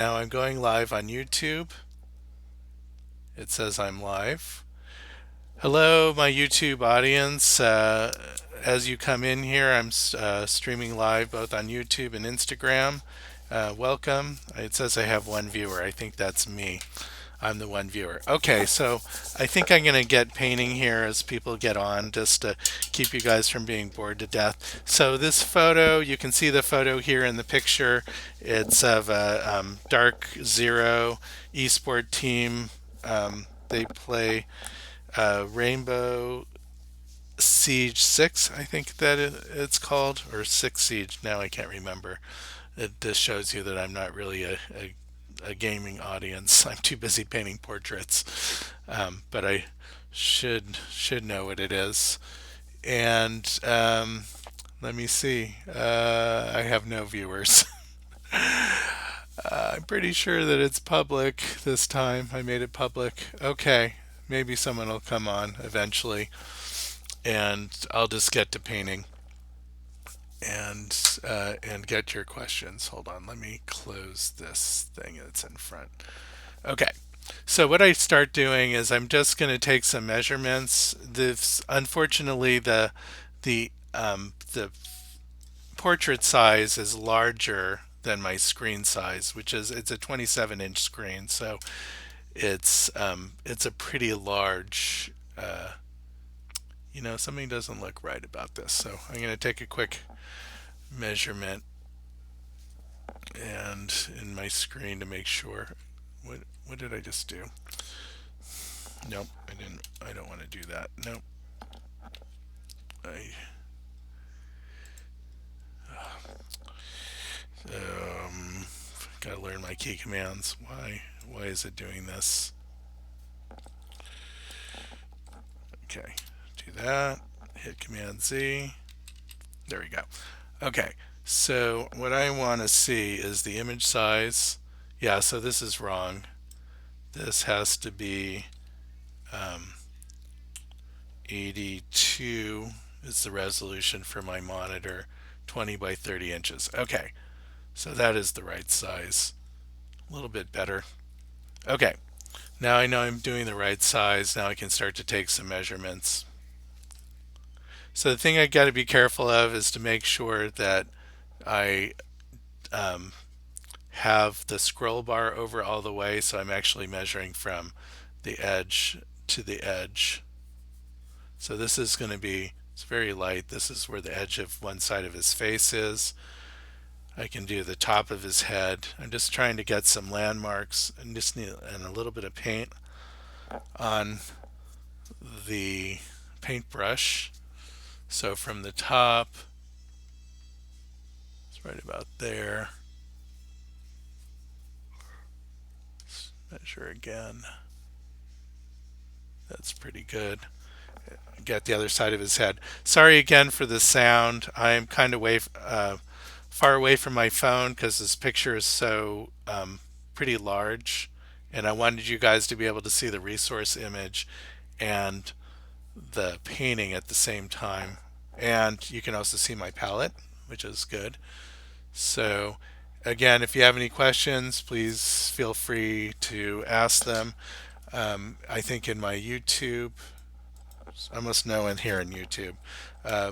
Now I'm going live on YouTube. It says I'm live. Hello, my YouTube audience. As you come in here, I'm streaming live both on YouTube and Instagram. Welcome. It says I have one viewer. I think that's me. I'm the one viewer. Okay, so I think I'm going to get painting here as people get on just to keep you guys from being bored to death. So this photo, you can see the photo here in the picture. It's of a Dark Zero esport team. They play Rainbow Siege 6, I think that it's called, or 6 Siege. Now I can't remember. It just shows you that I'm not really a gaming audience. I'm too busy painting portraits, but I should know what it is. And let me see. I have no viewers. I'm pretty sure that it's public this time. I made it public. Okay, maybe someone will come on eventually, and I'll just get to painting and get your questions. Hold on, let me close this thing that's in front. Okay. So what I start doing is I'm just going to take some measurements. This unfortunately the portrait size is larger than my screen size, which is it's a 27-inch screen, so it's a pretty large. Something doesn't look right about this, so I'm going to take a quick measurement and in my screen to make sure. What did I just do? Nope, I didn't. I don't want to do that. Nope. I um, gotta learn my key commands. Why is it doing this? Okay, do that. Hit Command Z. There we go. Okay, so what I want to see is the image size. Yeah, so this is wrong. This has to be um, 82 is the resolution for my monitor, 20 by 30 inches. Okay, so that is the right size. A little bit better. Okay, now I know I'm doing the right size. Now I can start to take some measurements. So the thing I got to be careful of is to make sure that I um, have the scroll bar over all the way, so I'm actually measuring from the edge to the edge. So this is going to be, it's very light. This is where the edge of one side of his face is. I can do the top of his head. I'm just trying to get some landmarks and just need and a little bit of paint on the paintbrush. So from the top, it's right about there. Let's measure again. That's pretty good. Get the other side of his head. Sorry again for the sound. I'm kind of far away from my phone because this picture is so pretty large, and I wanted you guys to be able to see the resource image and the painting at the same time. And you can also see my palette, which is good. So again, if you have any questions, please feel free to ask them. I think in my YouTube, I must know in here in YouTube.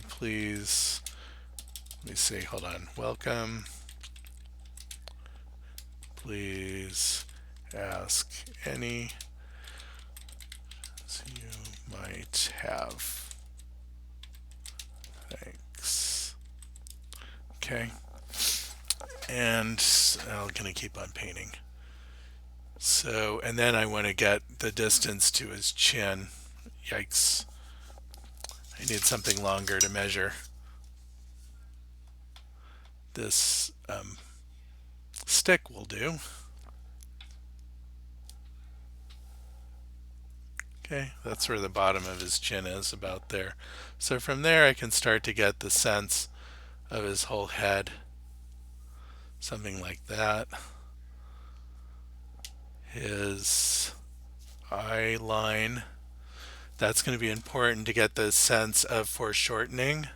Please, let me see, hold on. Welcome. Please ask any you might have. Thanks. Okay. And I'm going to keep on painting. So, and then I want to get the distance to his chin. Yikes. I need something longer to measure. This stick will do. Okay, that's where the bottom of his chin is, about there. So from there I can start to get the sense of his whole head. Something like that. His eye line. That's going to be important to get the sense of foreshortening.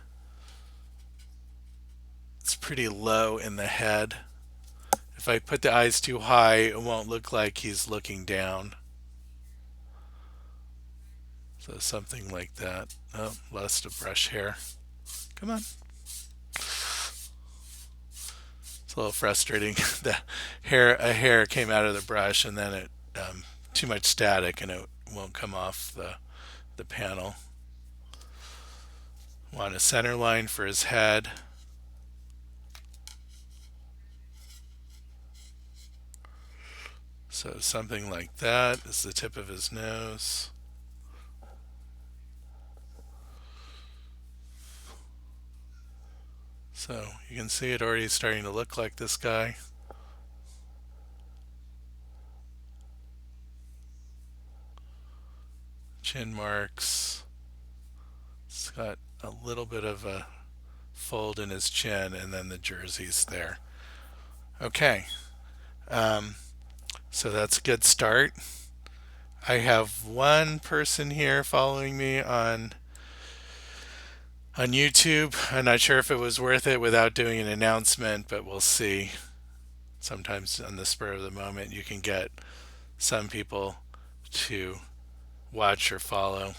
It's pretty low in the head. If I put the eyes too high, it won't look like he's looking down. So something like that. Oh, lost a brush hair. Come on. It's a little frustrating. A hair came out of the brush, and then it too much static, and it won't come off the panel. Want a center line for his head. So something like that is the tip of his nose. So you can see it already starting to look like this guy. Chin marks. It's got a little bit of a fold in his chin, and then the jersey's there. Okay, um, so that's a good start. I have one person here following me on YouTube. I'm not sure if it was worth it without doing an announcement, but we'll see. Sometimes on the spur of the moment, you can get some people to watch or follow.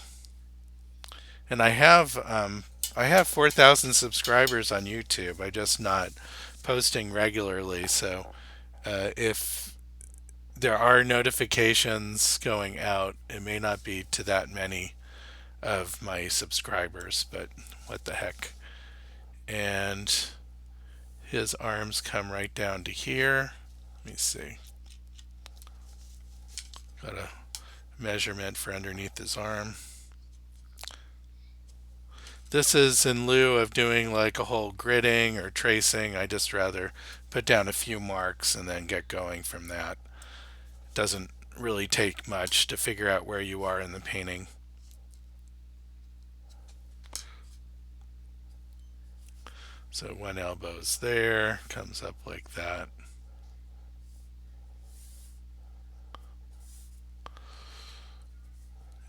And I have 4,000 subscribers on YouTube. I just not posting regularly. So if there are notifications going out, it may not be to that many of my subscribers, but what the heck. And his arms come right down to here. Let me see. Got a measurement for underneath his arm. This is in lieu of doing like a whole gridding or tracing. I just rather put down a few marks and then get going from that. It doesn't really take much to figure out where you are in the painting. So one elbow's there, comes up like that.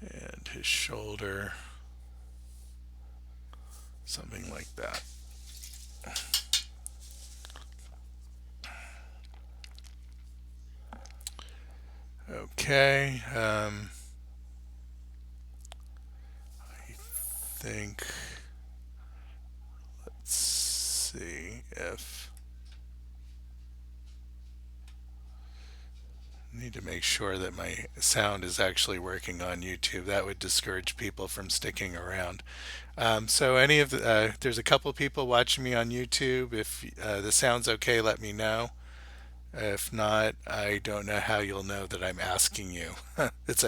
And his shoulder, something like that. Okay, I think, let's see if, I need to make sure that my sound is actually working on YouTube. That would discourage people from sticking around. So any of there's a couple people watching me on YouTube. If the sound's okay, let me know. If not, I don't know how you'll know that I'm asking you. It's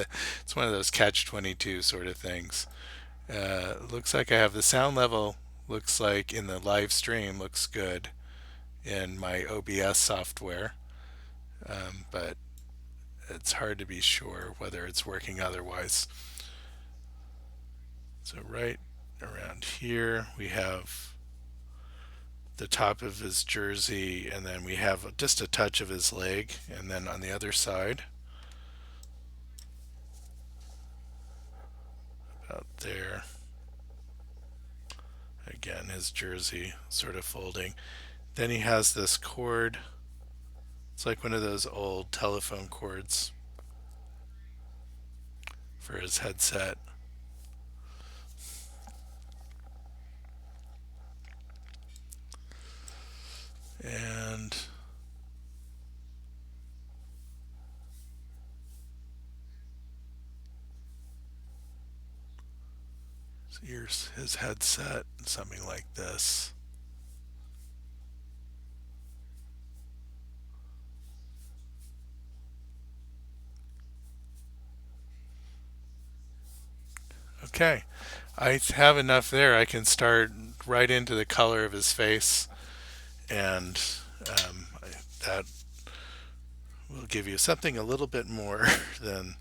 one of those catch-22 sort of things. Looks like I have the sound level. Looks like in the live stream looks good in my OBS software, but it's hard to be sure whether it's working otherwise. So right around here we have the top of his jersey, and then we have just a touch of his leg, and then on the other side, about there, again his jersey sort of folding. Then he has this cord. It's like one of those old telephone cords for his headset. And here's his headset, something like this. Okay, I have enough there. I can start right into the color of his face, and that will give you something a little bit more than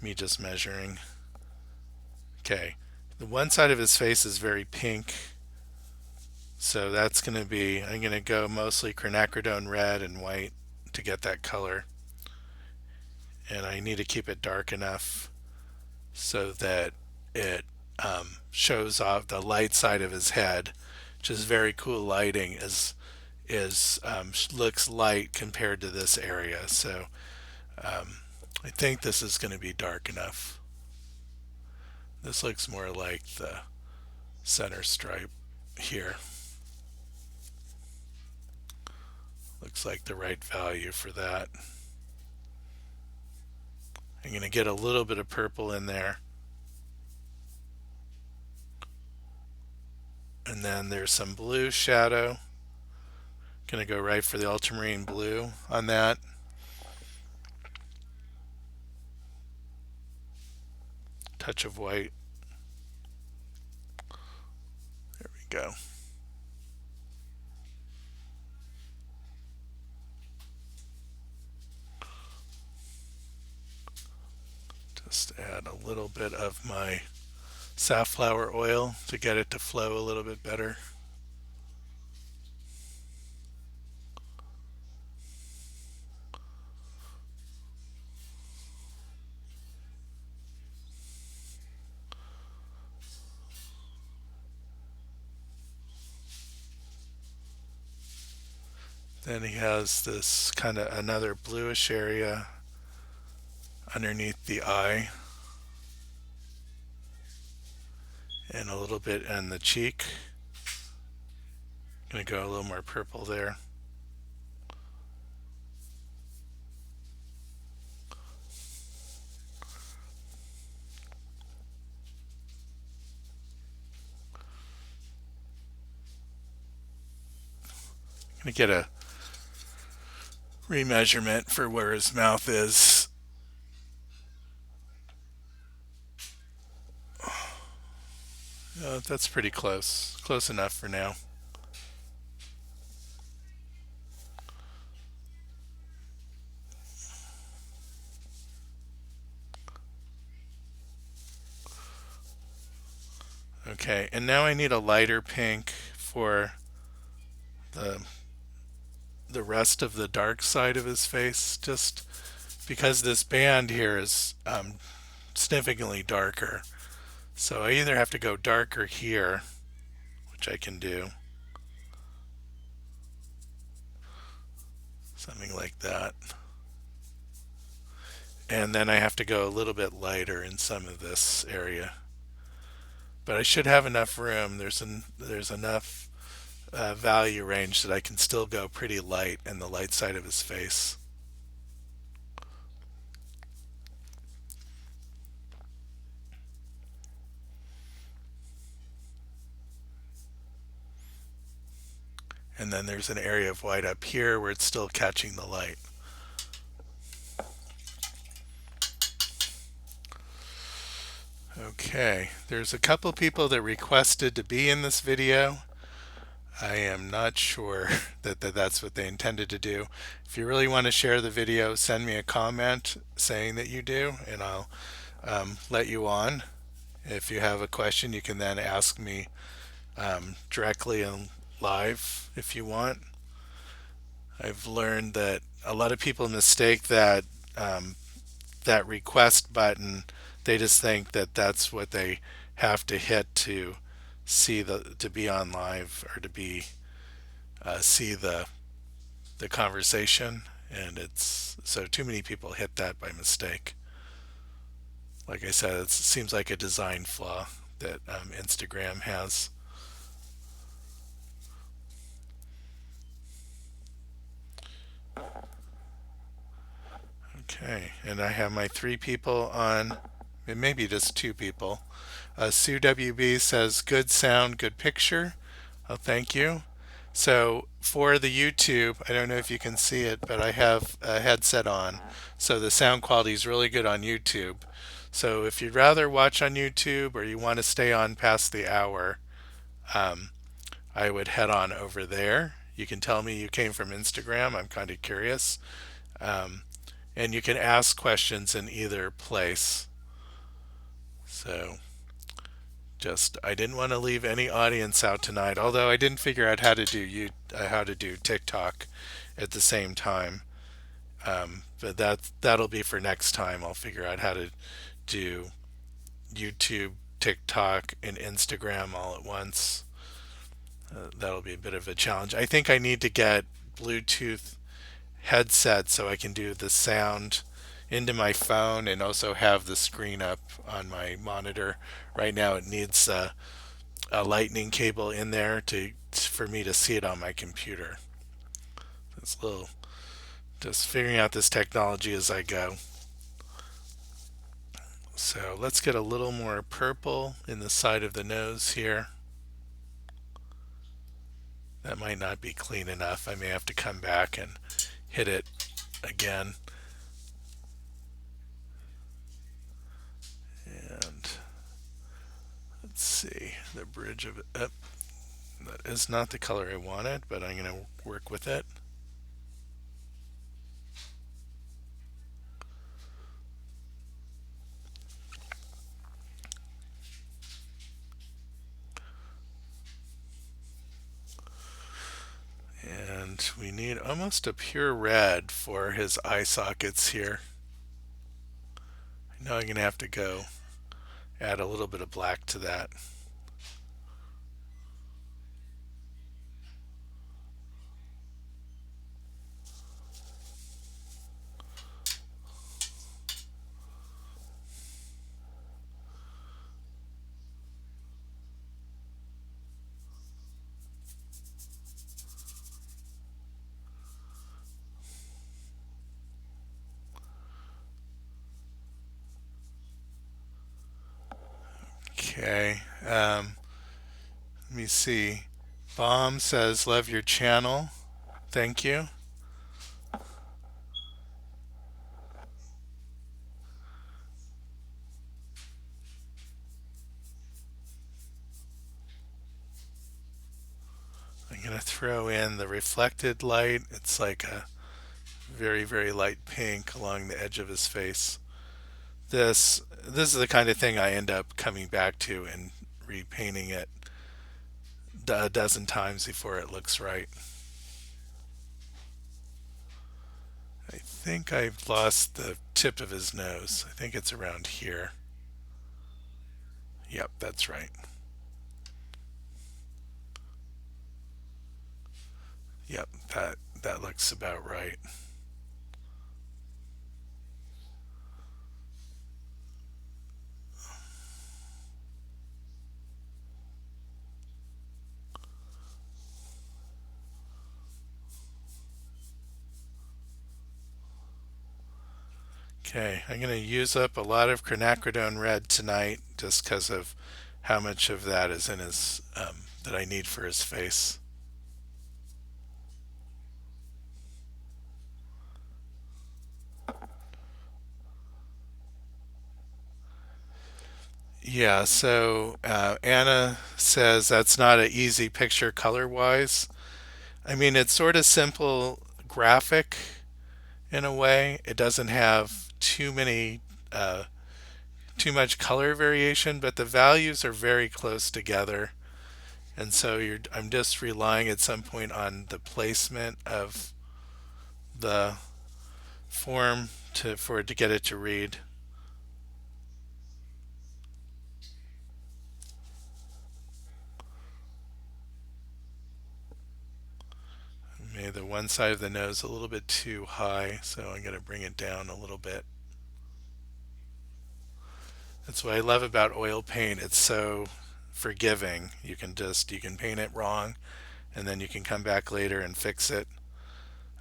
me just measuring. Okay, the one side of his face is very pink, so that's going to be, I'm going to go mostly quinacridone red and white to get that color. And I need to keep it dark enough so that it shows off the light side of his head, which is very cool lighting, is is looks light compared to this area. So I think this is going to be dark enough. This looks more like the center stripe here. Looks like the right value for that. I'm going to get a little bit of purple in there. And then there's some blue shadow. Going to go right for the ultramarine blue on that. Touch of white. There we go. Just add a little bit of my safflower oil to get it to flow a little bit better. Then he has this kind of another bluish area underneath the eye and a little bit in the cheek. Gonna go a little more purple there. Gonna get a remeasurement for where his mouth is. That's pretty close. Close enough for now. Okay, and now I need a lighter pink for the the rest of the dark side of his face, just because this band here is significantly darker. So I either have to go darker here, which I can do, something like that, and then I have to go a little bit lighter in some of this area. But I should have enough room. There's enough value range that I can still go pretty light in the light side of his face. And then there's an area of white up here where it's still catching the light. Okay, there's a couple people that requested to be in this video. I am not sure that's what they intended to do. If you really want to share the video, send me a comment saying that you do, and I'll let you on. If you have a question, you can then ask me directly and live if you want. I've learned that a lot of people mistake that request button. They just think that that's what they have to hit to to be on live or to be see the conversation, and it's so too many people hit that by mistake. Like I said, it seems like a design flaw that Instagram has. Okay, and I have my three people on, maybe just two people. Sue WB says, good sound, good picture. Oh, thank you. So for the YouTube, I don't know if you can see it, but I have a headset on. So the sound quality is really good on YouTube. So if you'd rather watch on YouTube or you want to stay on past the hour, I would head on over there. You can tell me you came from Instagram. I'm kind of curious. And you can ask questions in either place. So I didn't want to leave any audience out tonight, although I didn't figure out how to do TikTok at the same time. But that'll be for next time. I'll figure out how to do YouTube, TikTok, and Instagram all at once. That'll be a bit of a challenge. I think I need to get Bluetooth headset so I can do the sound into my phone and also have the screen up on my monitor. Right now, it needs a lightning cable in there to for me to see it on my computer. It's a little just figuring out this technology as I go. So let's get a little more purple in the side of the nose here. That might not be clean enough. I may have to come back and hit it again. And let's see, the bridge of it. That is not the color I wanted, but I'm going to work with it. And we need almost a pure red for his eye sockets here. I know I'm going to have to go add a little bit of black to that. Okay, let me see. Bomb says, love your channel. Thank you. I'm going to throw in the reflected light. It's like a very, very light pink along the edge of his face. This is the kind of thing I end up coming back to and repainting it a dozen times before it looks right. I think I've lost the tip of his nose. I think it's around here. Yep, that's right. Yep, that looks about right. Okay, I'm going to use up a lot of quinacridone red tonight just because of how much of that is in his that I need for his face. Yeah, so Anna says that's not an easy picture color wise. I mean, it's sort of simple graphic in a way. It doesn't have uh, too much color variation, but the values are very close together. And so I'm just relying at some point on the placement of the form for it to get it to read. Maybe the one side of the nose a little bit too high, so I'm going to bring it down a little bit. That's what I love about oil paint. It's so forgiving. You can paint it wrong and then you can come back later and fix it.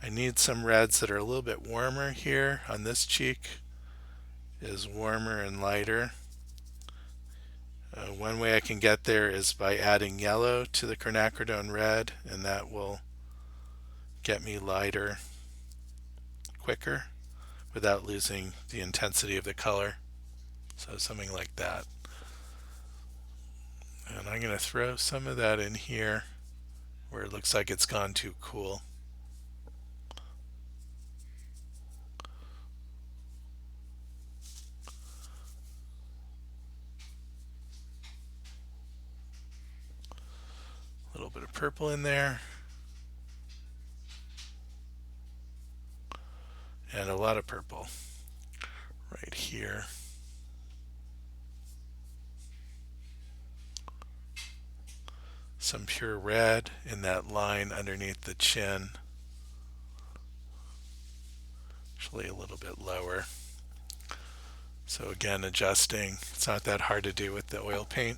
I need some reds that are a little bit warmer here on this cheek is warmer and lighter. One way I can get there is by adding yellow to the quinacridone red, and that will get me lighter quicker without losing the intensity of the color. So something like that. And I'm going to throw some of that in here where it looks like it's gone too cool. A little bit of purple in there. And a lot of purple right here. some pure red in that line underneath the chin, actually a little bit lower. So again, adjusting. It's not that hard to do with the oil paint.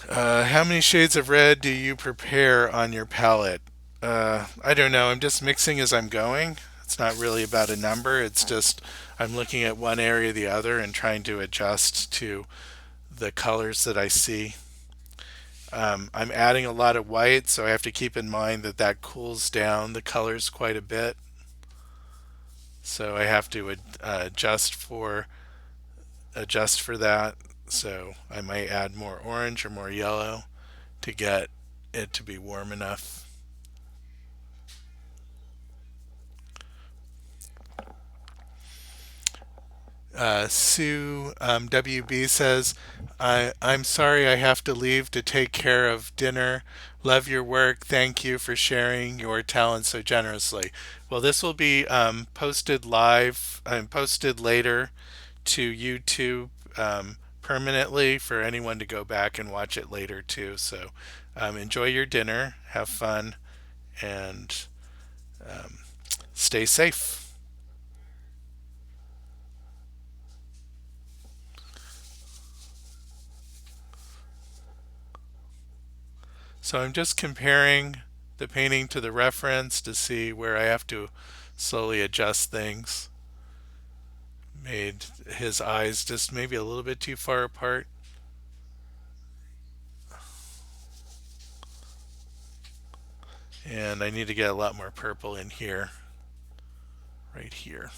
How many shades of red do you prepare on your palette? I don't know. I'm just mixing as I'm going. It's not really about a number. It's just I'm looking at one area or the other and trying to adjust to the colors that I see. I'm adding a lot of white, so I have to keep in mind that that cools down the colors quite a bit. So I have to adjust for that. So I might add more orange or more yellow to get it to be warm enough. Sue WB says, I'm sorry I have to leave to take care of dinner. Love your work. Thank you for sharing your talent so generously. Well, this will be posted live and posted later to YouTube permanently for anyone to go back and watch it later too. So enjoy your dinner, have fun, and um, stay safe. So I'm just comparing the painting to the reference to see where I have to slowly adjust things. Made his eyes just maybe a little bit too far apart. And I need to get a lot more purple in here, right here.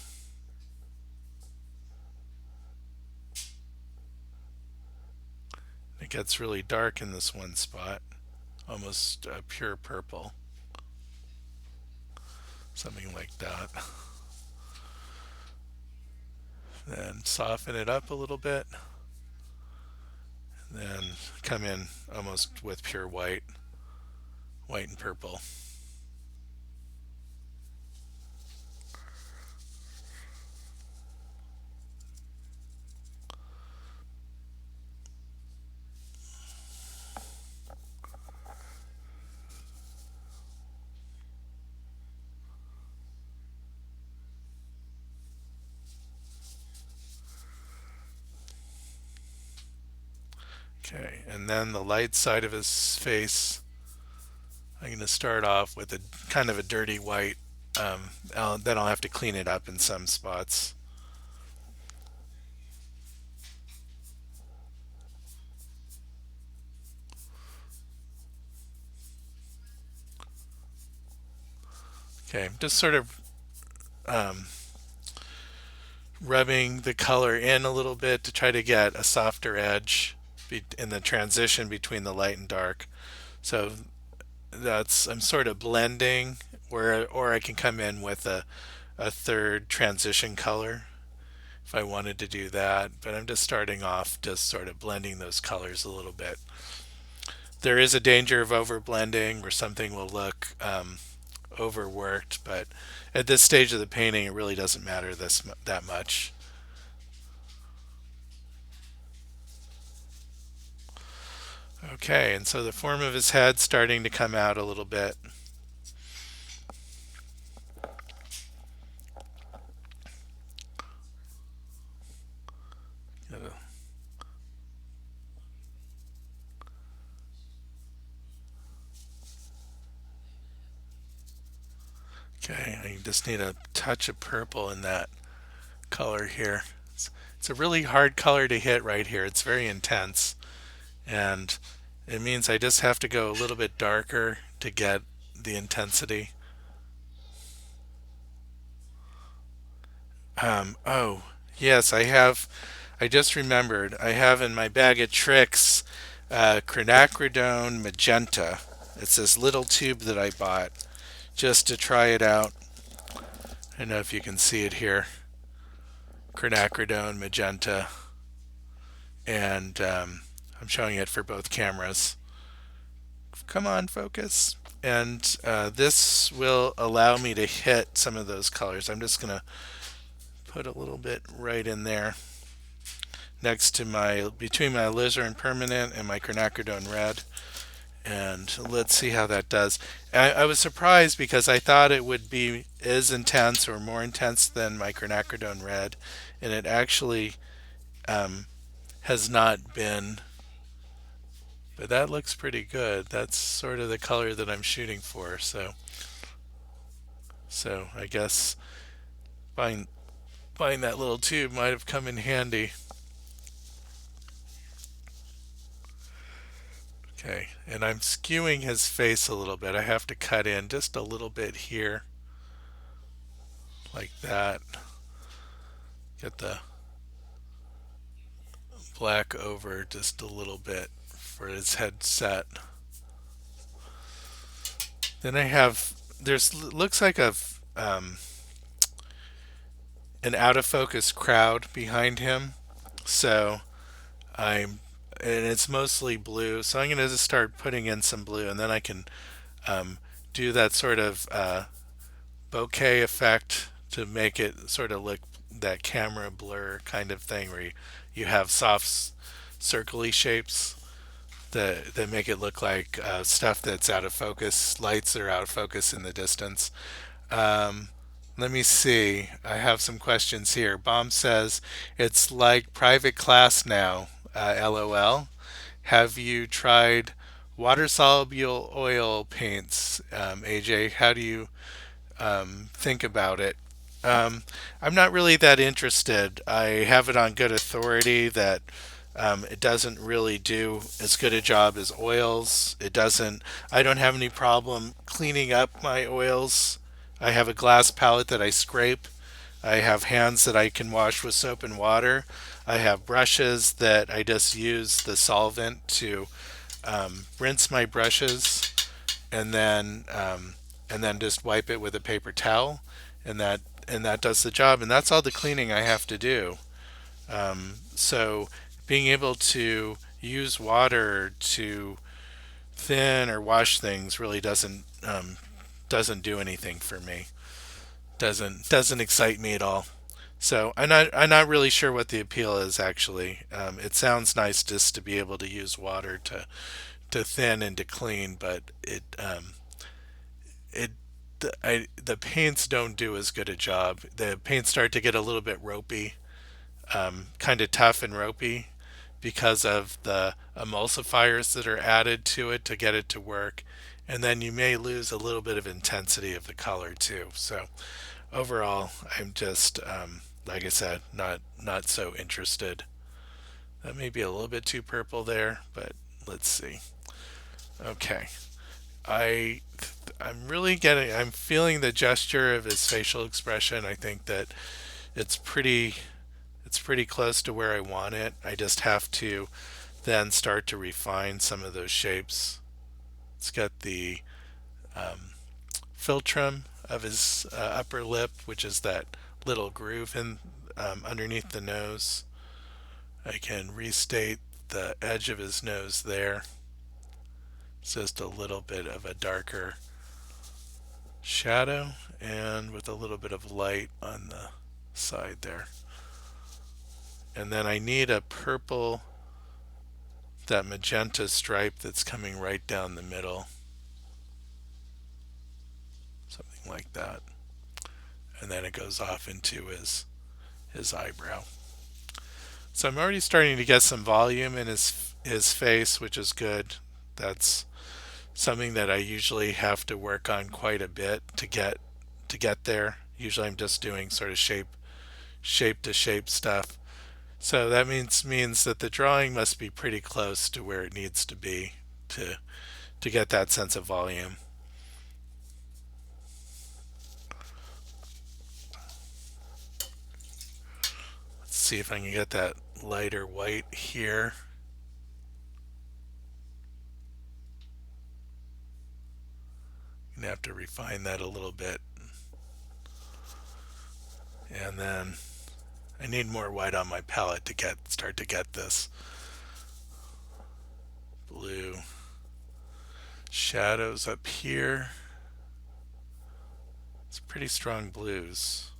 It gets really dark in this one spot, almost pure purple, something like that. Then soften it up a little bit, then come in almost with pure white, white and purple. Okay, and then the light side of his face, I'm going to start off with a kind of a dirty white. Then I'll have to clean it up in some spots. Okay, just sort of um, rubbing the color in a little bit to try to get a softer edge in the transition between the light and dark. So that's I'm sort of blending where, or I can come in with a third transition color if I wanted to do that, but I'm just starting off just sort of blending those colors a little bit. There is a danger of over blending where something will look overworked, but at this stage of the painting it really doesn't matter that much. Okay, and so the form of his head starting to come out a little bit. Okay, I just need a touch of purple in that color here. It's a really hard color to hit right here. It's very intense, and it means I just have to go a little bit darker to get the intensity. Oh, yes, I have. I just remembered. I have in my bag of tricks quinacridone magenta. It's this little tube that I bought just to try it out. I don't know if you can see it here. Quinacridone magenta, and I'm showing it for both cameras. Come on, focus. And this will allow me to hit some of those colors. I'm just going to put a little bit right in there. next to my between my alizarin permanent and my quinacridone red, and let's see how that does. I was surprised because I thought it would be as intense or more intense than my quinacridone red, and it actually um, has not been. But that looks pretty good. That's sort of the color that I'm shooting for. So I guess buying buying that little tube might have come in handy. Okay, and I'm skewing his face a little bit. I have to cut in just a little bit here, like that. Get the black over just a little bit for his head set. Then I have there's looks like um, an out of focus crowd behind him. So I'm and it's mostly blue. So I'm going to just start putting in some blue, and then I can um, do that sort of bokeh effect to make it sort of look that camera blur kind of thing where you have soft circly shapes that make it look like stuff that's out of focus, lights that are out of focus in the distance. Um, Let me see. I have some questions here. Bomb says it's like private class now. LOL. Have you tried water soluble oil paints, AJ? How do you think about it? Um, I'm not really that interested. I have it on good authority that it doesn't really do as good a job as oils. It doesn't. I don't have any problem cleaning up my oils. I have a glass palette that I scrape. I have hands that I can wash with soap and water. I have brushes that I just use the solvent to rinse my brushes, and then just wipe it with a paper towel, and that does the job. And that's all the cleaning I have to do. So being able to use water to thin or wash things really doesn't do anything for me. Doesn't excite me at all. So I'm not really sure what the appeal is actually. It sounds nice just to be able to use water to thin and to clean, but it the paints don't do as good a job. The paints start to get a little bit ropey, kind of tough and ropey because of the emulsifiers that are added to it to get it to work. And then you may lose a little bit of intensity of the color too. So overall, I'm just like I said, not so interested. That may be a little bit too purple there, but let's see. Okay, I I'm feeling the gesture of his facial expression. I think that it's pretty it's pretty close to where I want it. I just have to then start to refine some of those shapes. It's got the philtrum of his upper lip, which is that little groove in underneath the nose. I can restate the edge of his nose there. It's just a little bit of a darker shadow and with a little bit of light on the side there. And then I need a purple, that magenta stripe that's coming right down the middle, something like that. And then it goes off into his eyebrow. So I'm already starting to get some volume in his face, which is good. That's something that I usually have to work on quite a bit to get there. Usually I'm just doing sort of shape to shape stuff. So that means that the drawing must be pretty close to where it needs to be to to get that sense of volume. Let's see if I can get that lighter white here. I'm gonna have to refine that a little bit. And then I need more white on my palette to start to get this blue shadows up here. It's pretty strong blues.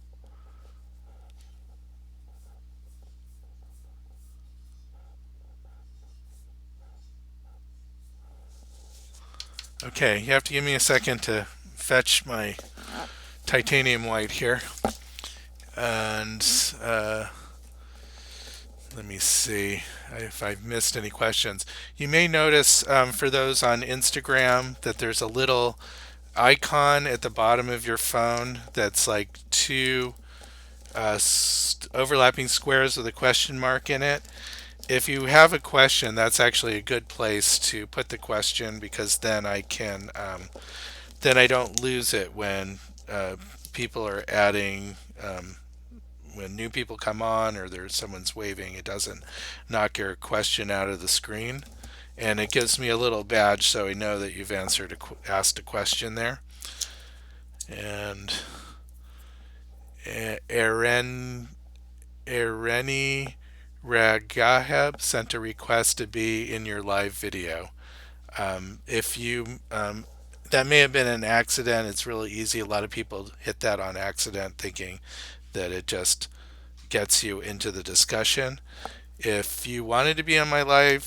Okay, you have to give me a second to fetch my titanium white here. And let me see if I've missed any questions. You may notice for those on Instagram that there's a little icon at the bottom of your phone that's like two overlapping squares with a question mark in it. If you have a question, that's actually a good place to put the question because then then I don't lose it when people are adding when new people come on or there's someone's waving. It doesn't knock your question out of the screen, and it gives me a little badge so I know that you've asked a question there. And Eren Ereni Ragaheb sent a request to be in your live video. If you That may have been an accident. It's really easy. A lot of people hit that on accident, thinking that it just gets you into the discussion. If you wanted to be on my live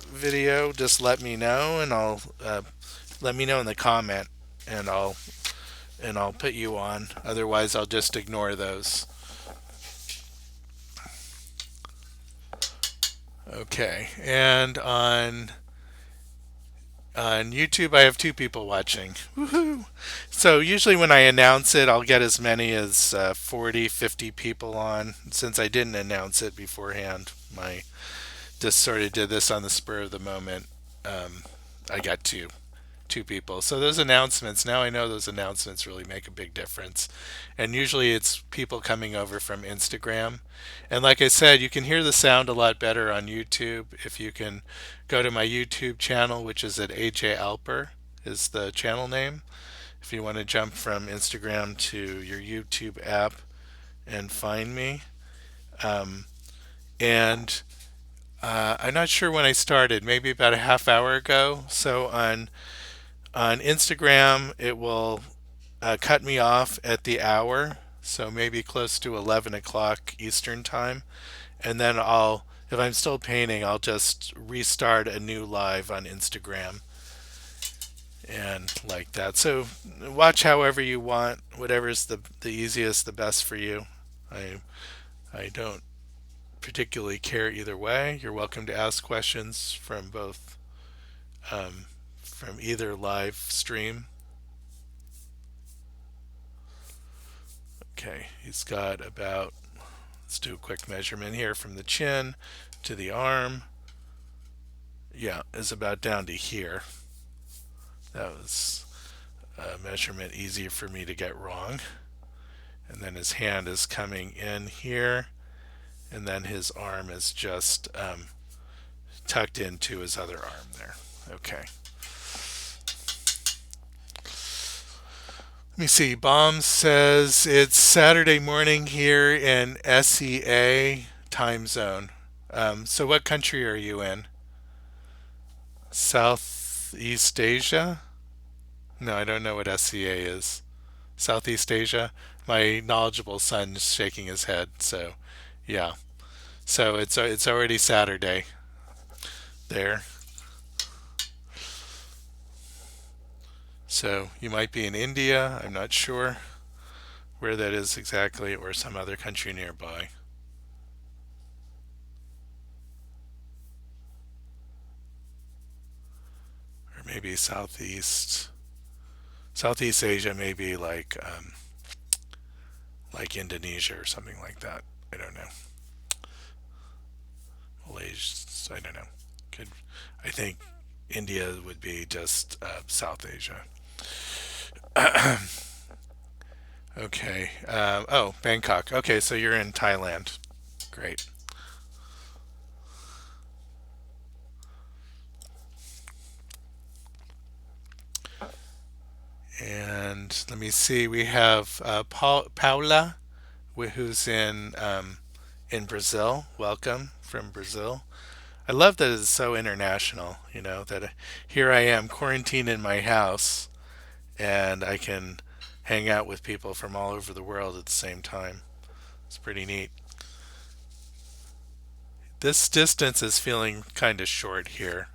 video, just let me know, and I'll let me know in the comment, and I'll put you on. Otherwise, I'll just ignore those. Okay, and on YouTube, I have two people watching. Woohoo! So usually when I announce it, I'll get as many as 40, 50 people on. Since I didn't announce it beforehand, my just sort of did this on the spur of the moment. I got two people. So those announcements, now I know those announcements really make a big difference. And usually it's people coming over from Instagram. And like I said, you can hear the sound a lot better on YouTube if you can go to my YouTube channel, which is at AJ Alper is the channel name. If you want to jump from Instagram to your YouTube app and find me. Um, and I'm not sure when I started, maybe about a half hour ago. So on Instagram, it will cut me off at the hour, so maybe close to 11 o'clock Eastern time. And then if I'm still painting, I'll just restart a new live on Instagram and like that. So watch however you want, whatever's the easiest, the best for you. I, I don't particularly care either way. You're welcome to ask questions um, from either live stream. Okay, he's got about, let's do a quick measurement here from the chin to the arm. Yeah, is about down to here. That was a measurement easier for me to get wrong. And then his hand is coming in here, and then his arm is just tucked into his other arm there. Okay. Let me see. Bomb says it's Saturday morning here in SEA time zone. So, what country are you in? Southeast Asia? No, I don't know what SEA is. Southeast Asia? My knowledgeable son is shaking his head. So, yeah. So it's already Saturday there. So you might be in India. I'm not sure where that is exactly, or some other country nearby. Or maybe Southeast Asia, maybe like Indonesia or something like that. I don't know. Malaysia, I don't know. Could I think India would be just South Asia. Okay. Oh, Bangkok. Okay, so you're in Thailand. Great. And let me see. We have Paula, who's in Brazil. Welcome from Brazil. I love that it's so international. That here I am quarantined in my house, and I can hang out with people from all over the world at the same time. It's pretty neat. This distance is feeling kind of short here.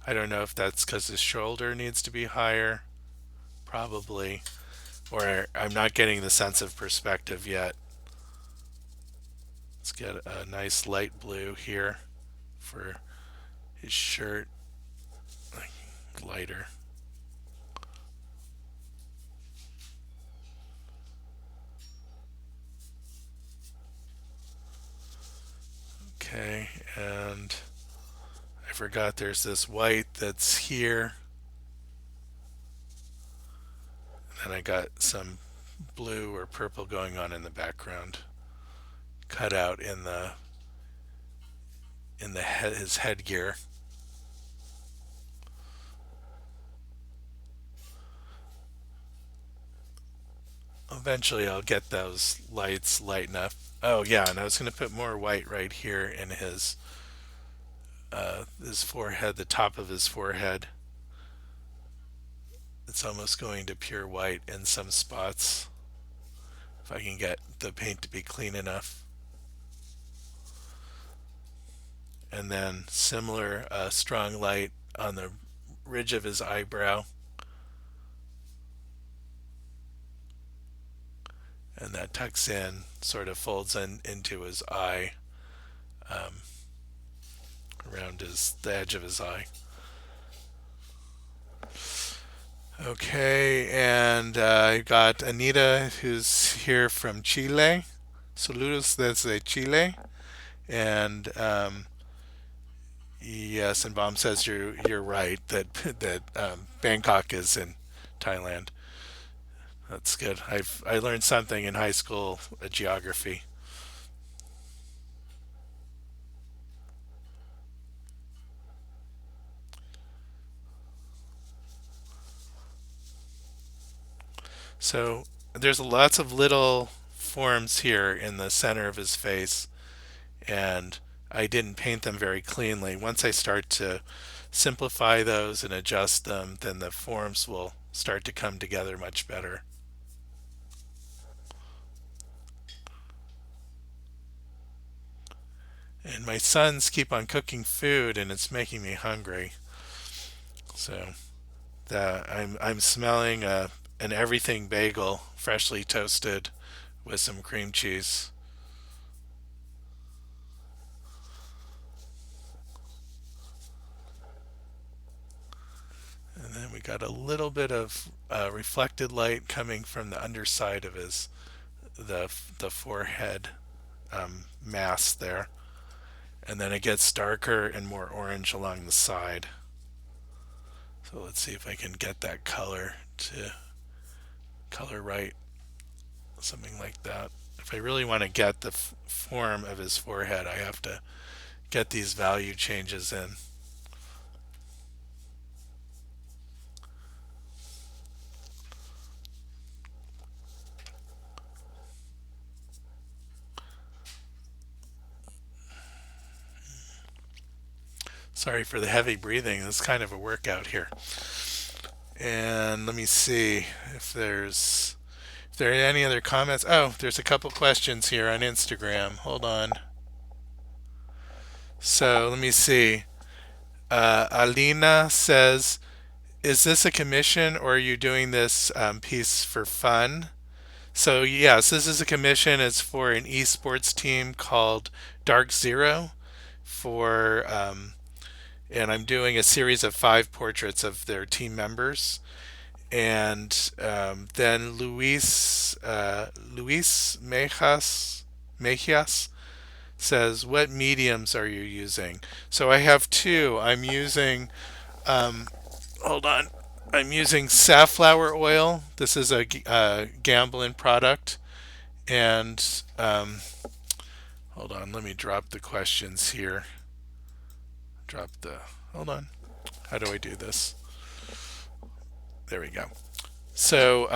I don't know if that's because his shoulder needs to be higher, probably, or I'm not getting the sense of perspective yet. Let's get a nice light blue here for his shirt, lighter. Okay, and I forgot there's this white that's here. And I got some blue or purple going on in the background, cut out in the head, his headgear. Eventually, I'll get those lights light enough. Oh yeah, and I was going to put more white right here in his forehead, the top of his forehead. It's almost going to pure white in some spots. If I can get the paint to be clean enough. And then similar strong light on the ridge of his eyebrow. And that tucks in, sort of folds in into his eye, um, around the edge of his eye. Okay, and I got Anita, who's here from Chile. Saludos desde Chile. And yes, and Bomb says you're right that Bangkok is in Thailand. That's good. I learned something in high school, geography. So there's lots of little forms here in the center of his face, and I didn't paint them very cleanly. Once I start to simplify those and adjust them, then the forms will start to come together much better. And my sons keep on cooking food, and it's making me hungry. So I'm smelling an everything bagel, freshly toasted, with some cream cheese. And then we got a little bit of reflected light coming from the underside of the forehead mass there, and then it gets darker and more orange along the side. So let's see if I can get that color to color right, something like that. If I really want to get the form of his forehead, I have to get these value changes in. Sorry for the heavy breathing. It's kind of a workout here. And let me see if there are any other comments. Oh, there's a couple questions here on Instagram. Hold on. So let me see. Alina says, "Is this a commission or are you doing this piece for fun?" So yes, this is a commission. It's for an esports team called Dark Zero and I'm doing a series of 5 portraits of their team members. And then Luis Mejias says, "What mediums are you using?" So I have two. I'm using, um, hold on, I'm using safflower oil. This is a Gamblin product. And hold on, let me drop the questions here. Hold on. How do I do this? There we go. So,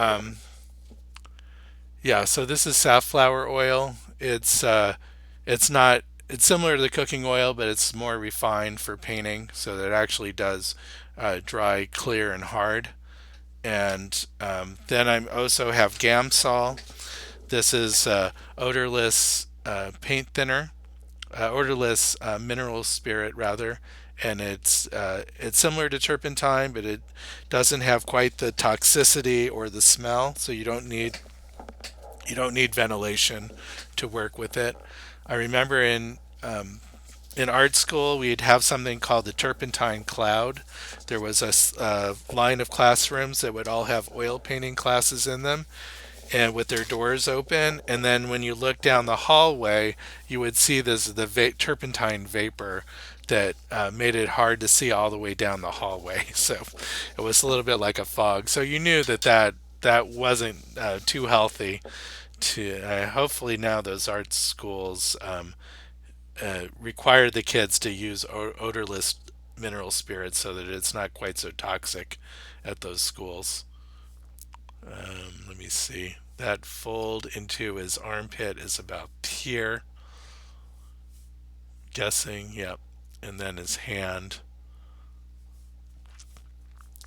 yeah, so this is safflower oil. It's not, it's similar to the cooking oil, but it's more refined for painting, so that it actually does dry clear and hard. And then I also have Gamsol. This is odorless paint thinner, odorless mineral spirit rather, and it's similar to turpentine, but it doesn't have quite the toxicity or the smell. So you don't need ventilation to work with it. I remember in art school, we'd have something called the turpentine cloud. There was a line of classrooms that would all have oil painting classes in them, and with their doors open. And then when you look down the hallway, you would see the turpentine vapor that made it hard to see all the way down the hallway. So it was a little bit like a fog. So you knew that wasn't too healthy. To hopefully now those art schools require the kids to use odorless mineral spirits so that it's not quite so toxic at those schools. Let me see. That fold into his armpit is about here, guessing. Yep. And then his hand.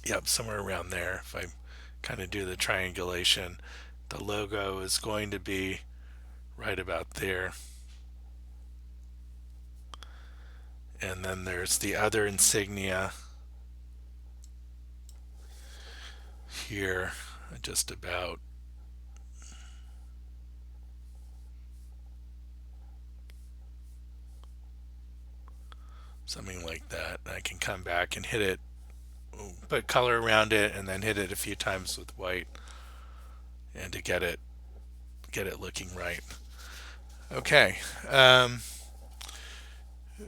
Yep, somewhere around there. If I kind of do the triangulation, the logo is going to be right about there. And then there's the other insignia here, just about. Something like that. I can come back and hit it, put color around it, and then hit it a few times with white, and to get it looking right. Okay.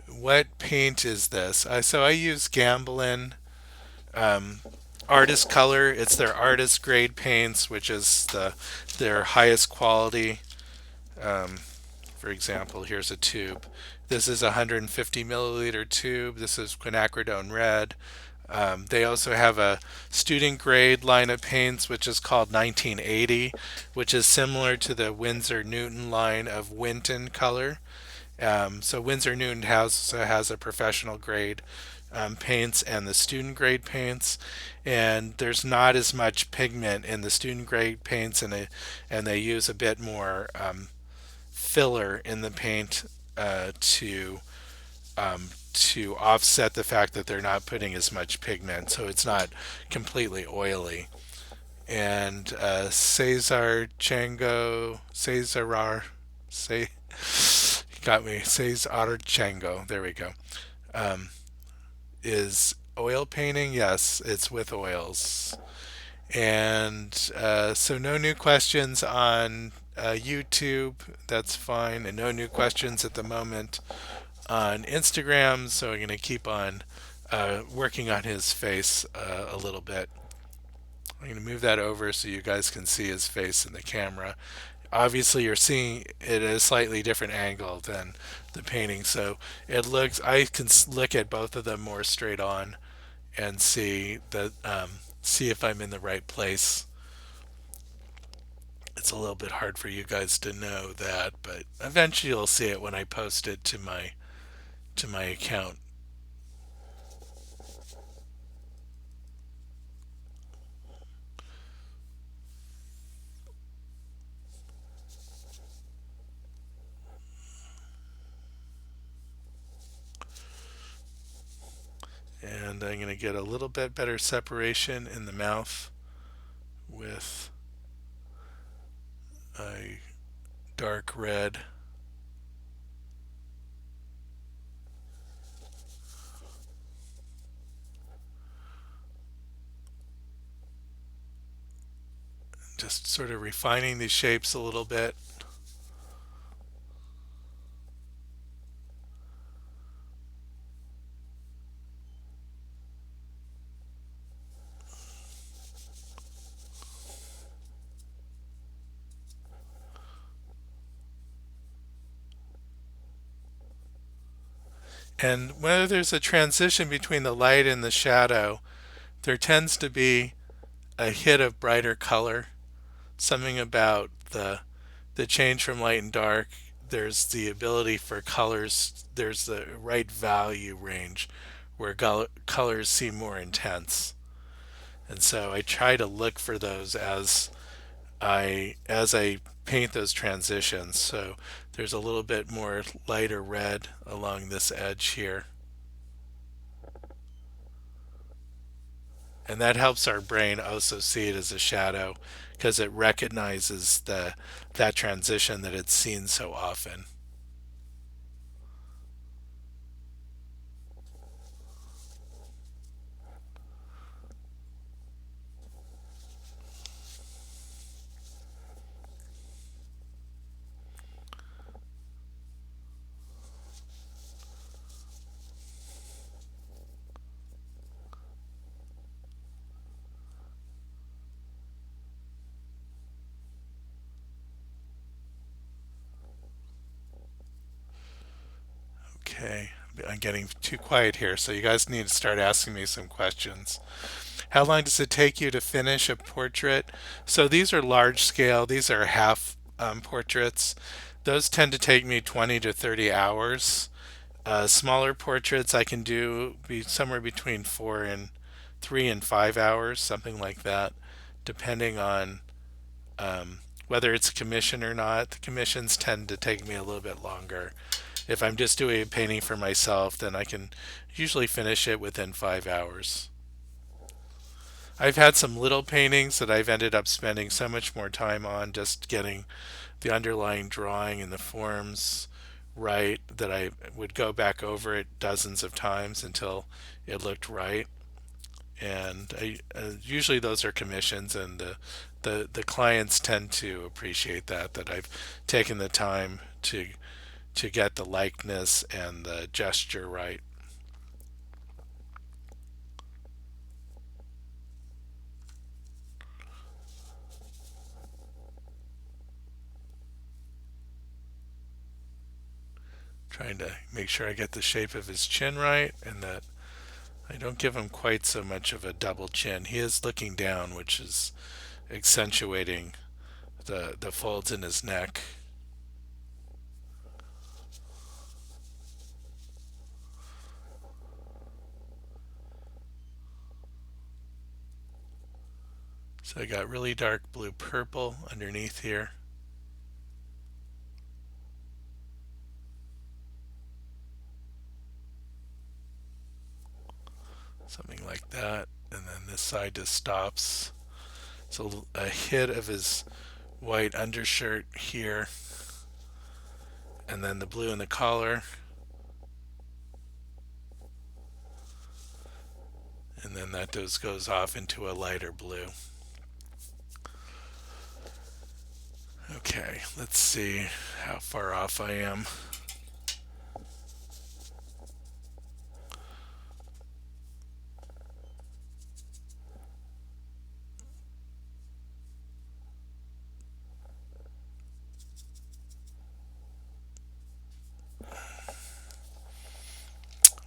What paint is this? So I use Gamblin Artist Color. It's their artist grade paints, which is their highest quality. Um, for example, here's a tube. This is a 150 milliliter tube. This is quinacridone red. They also have a student grade line of paints, which is called 1980, which is similar to the Winsor Newton line of Winton color. So Winsor Newton has a professional grade paints and the student grade paints, and there's not as much pigment in the student grade paints, and they use a bit more filler in the paint to offset the fact that they're not putting as much pigment, so it's not completely oily. And say got me. Cesar Chango. There we go. Um, is oil painting? Yes, it's with oils. And so no new questions on YouTube. That's fine. And no new questions at the moment on Instagram. So I'm going to keep on working on his face a little bit. I'm going to move that over so you guys can see his face in the camera. Obviously, you're seeing it at a slightly different angle than the painting, so I can look at both of them more straight on and see if I'm in the right place. It's a little bit hard for you guys to know that, but eventually you'll see it when I post it to my account. And I'm going to get a little bit better separation in the mouth with a dark red. Just sort of refining these shapes a little bit. And whether there's a transition between the light and the shadow, there tends to be a hit of brighter color. Something about the change from light and dark. There's the ability for colors. There's the right value range where colors seem more intense. And so I try to look for those as I paint those transitions. So there's a little bit more lighter red along this edge here. And that helps our brain also see it as a shadow because it recognizes that transition that it's seen so often. Okay, I'm getting too quiet here, so you guys need to start asking me some questions. How long does it take you to finish a portrait? So these are large scale, these are half portraits. Those tend to take me 20 to 30 hours. Smaller portraits I can do be somewhere between 3 and 5 hours, something like that, depending on whether it's a commission or not. The commissions tend to take me a little bit longer. If I'm just doing a painting for myself, then I can usually finish it within 5 hours. I've had some little paintings that I've ended up spending so much more time on just getting the underlying drawing and the forms right that I would go back over it dozens of times until it looked right. And usually those are commissions, and the clients tend to appreciate that I've taken the time to get the likeness and the gesture right. Trying to make sure I get the shape of his chin right and that I don't give him quite so much of a double chin. He is looking down, which is accentuating the folds in his neck. So I got really dark blue purple underneath here. Something like that. And then this side just stops. So a hit of his white undershirt here, and then the blue in the collar, and then that just goes off into a lighter blue. Okay, let's see how far off I am.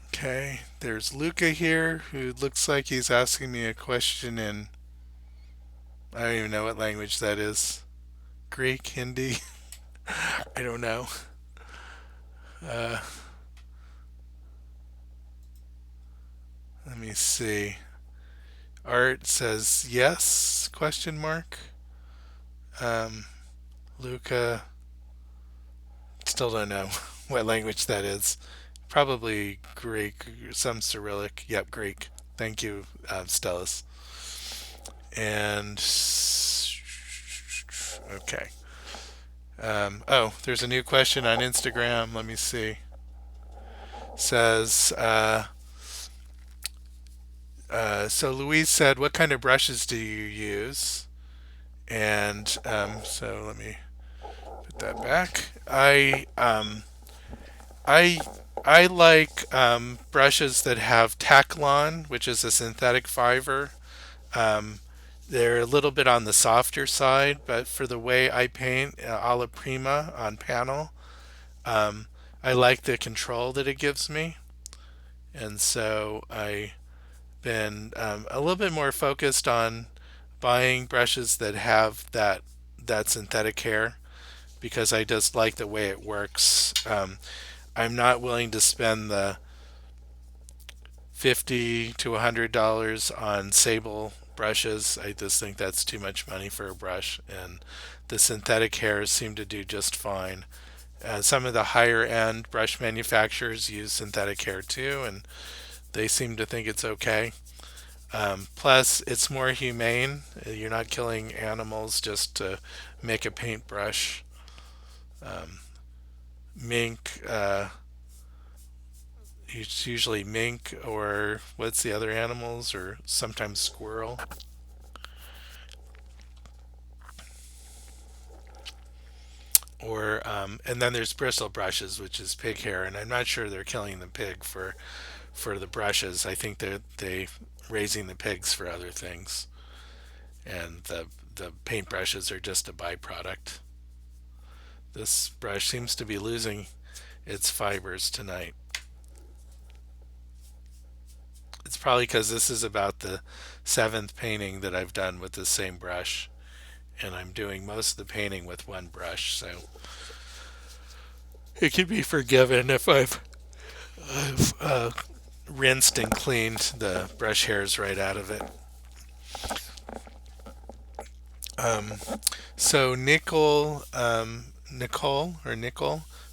Okay, there's Luca here who looks like he's asking me a question in, I don't even know what language that is. Greek, Hindi? I don't know. Uh, Let me see. Art says yes? Question mark. Um, Luca, still don't know what language that is. Probably Greek, some Cyrillic. Yep, Greek. Thank you, Stellas. And okay. Oh, there's a new question on Instagram. Let me see. Says, so Louise said, "What kind of brushes do you use?" And so let me put that back. I I like brushes that have Taklon, which is a synthetic fiber. Um, they're a little bit on the softer side, but for the way I paint alla prima on panel, um, I like the control that it gives me, and so I've been a little bit more focused on buying brushes that have that synthetic hair because I just like the way it works. I'm not willing to spend the $50 to $100 on sable brushes. I just think that's too much money for a brush, and the synthetic hairs seem to do just fine. Some of the higher end brush manufacturers use synthetic hair too, and they seem to think it's okay. Plus, it's more humane. You're not killing animals just to make a paintbrush. Um, Mink, it's usually mink, or what's the other animals, or sometimes squirrel. Or and then there's bristle brushes, which is pig hair, and I'm not sure they're killing the pig for the brushes. I think they raising the pigs for other things, and the paintbrushes are just a byproduct. This brush seems to be losing its fibers tonight. It's probably because this is about the seventh painting that I've done with the same brush, and I'm doing most of the painting with one brush, so it can be forgiven if I've rinsed and cleaned the brush hairs right out of it. Um, so Nicole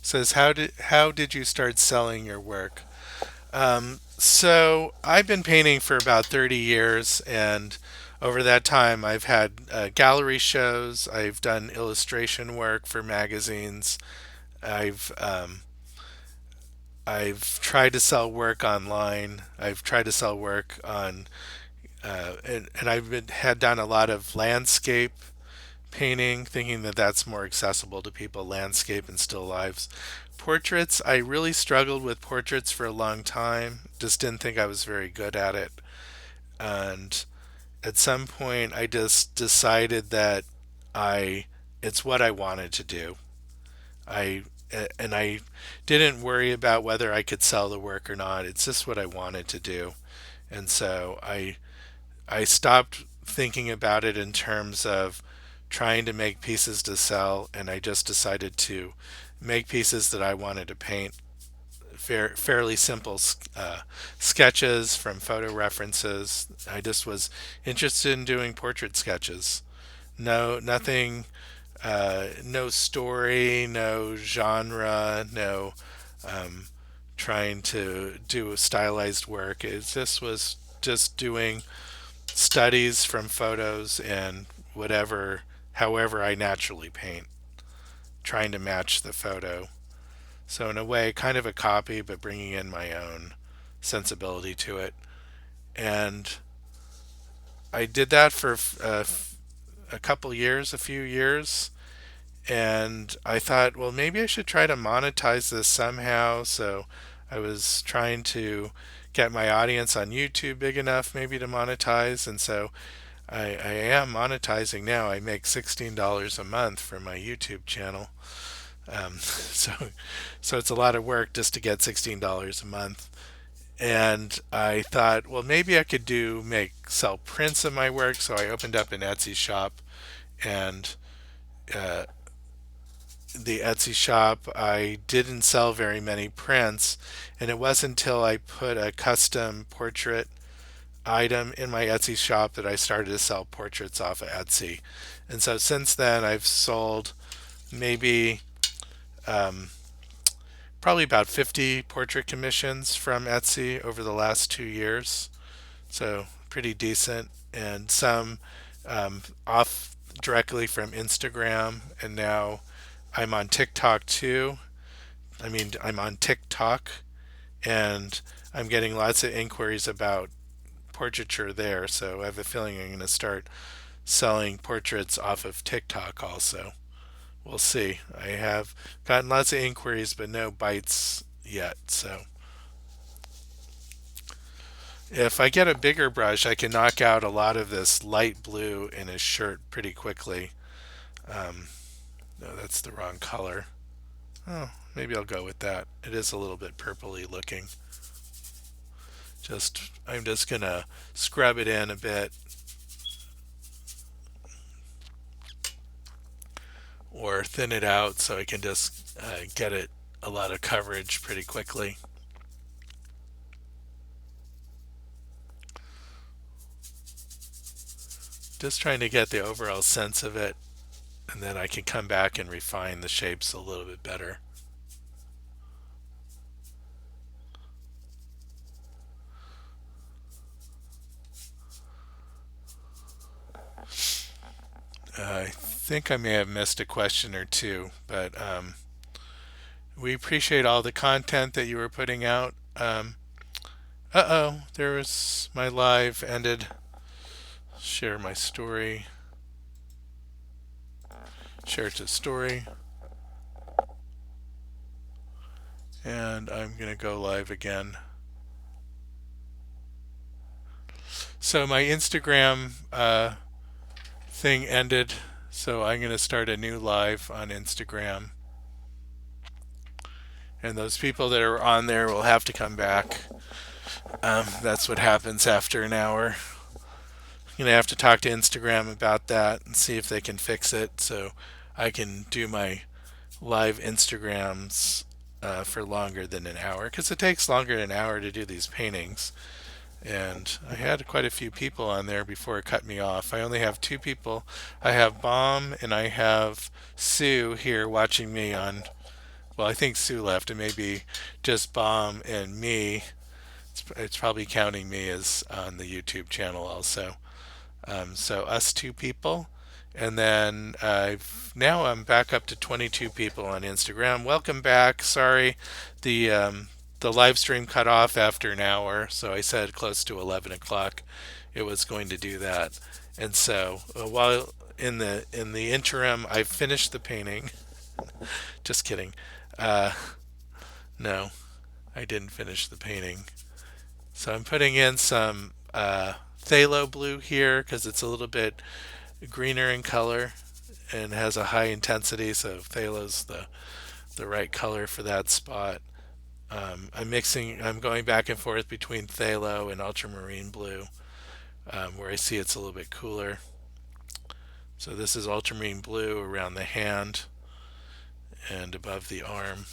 says, how did you start selling your work? So I've been painting for about 30 years, and over that time, I've had gallery shows. I've done illustration work for magazines. I've I've tried to sell work online. I've tried to sell work on, and had done a lot of landscape painting, thinking that that's more accessible to people, landscape and still lives. Portraits, I really struggled with portraits for a long time. Just didn't think I was very good at it. And at some point, I just decided that I it's what I wanted to do. I and I didn't worry about whether I could sell the work or not. It's just what I wanted to do. And so I stopped thinking about it in terms of trying to make pieces to sell, and I just decided to make pieces that I wanted to paint. Fairly simple sketches from photo references. I just was interested in doing portrait sketches. Nothing, no story, no genre, no um, trying to do stylized work. This was just doing studies from photos and however I naturally paint, trying to match the photo. So, in a way, kind of a copy, but bringing in my own sensibility to it. And I did that for a couple years, a few years. And I thought, well, maybe I should try to monetize this somehow. So, I was trying to get my audience on YouTube big enough, maybe to monetize. And so I am monetizing now. I make $16 a month for my YouTube channel. So it's a lot of work just to get $16 a month. And I thought, well, maybe I could sell prints of my work. So I opened up an Etsy shop, and uh, the Etsy shop, I didn't sell very many prints, and it wasn't until I put a custom portrait item in my Etsy shop that I started to sell portraits off of Etsy. And so since then, I've sold maybe um, probably about 50 portrait commissions from Etsy over the last 2 years. So pretty decent. And some off directly from Instagram. And now I'm on TikTok too. I'm on TikTok, and I'm getting lots of inquiries about portraiture there. So I have a feeling I'm going to start selling portraits off of TikTok also. We'll see. I have gotten lots of inquiries, but no bites yet. So if I get a bigger brush, I can knock out a lot of this light blue in his shirt pretty quickly. Um, no, that's the wrong color. Oh, maybe I'll go with that. It is a little bit purpley looking. I'm just gonna scrub it in a bit, or thin it out so I can just get it a lot of coverage pretty quickly. Just trying to get the overall sense of it, and then I can come back and refine the shapes a little bit better. think I may have missed a question or two, but we appreciate all the content that you were putting out. Uh-oh, there was my live ended. Share my story. Share to story. And I'm going to go live again. So my Instagram thing ended, so I'm going to start a new live on Instagram. And those people that are on there will have to come back. That's what happens after an hour. I'm going to have to talk to Instagram about that and see if they can fix it so I can do my live Instagrams for longer than an hour, because it takes longer than an hour to do these paintings. And I had quite a few people on there before it cut me off. I only have two people. I have Bomb and I have Sue here watching me on. Well, I think Sue left. It may be just Bomb and me. It's probably counting me as on the YouTube channel also. So us two people, and then now I'm back up to 22 people on Instagram. Welcome back. Sorry, the live stream cut off after an hour, so I said close to 11 o'clock it was going to do that. And so while in the interim, I finished the painting. Just kidding. Uh, no, I didn't finish the painting. So I'm putting in some phthalo blue here because it's a little bit greener in color and has a high intensity, so phthalo's the right color for that spot. I'm going back and forth between phthalo and ultramarine blue, where I see it's a little bit cooler. So this is ultramarine blue around the hand and above the arm.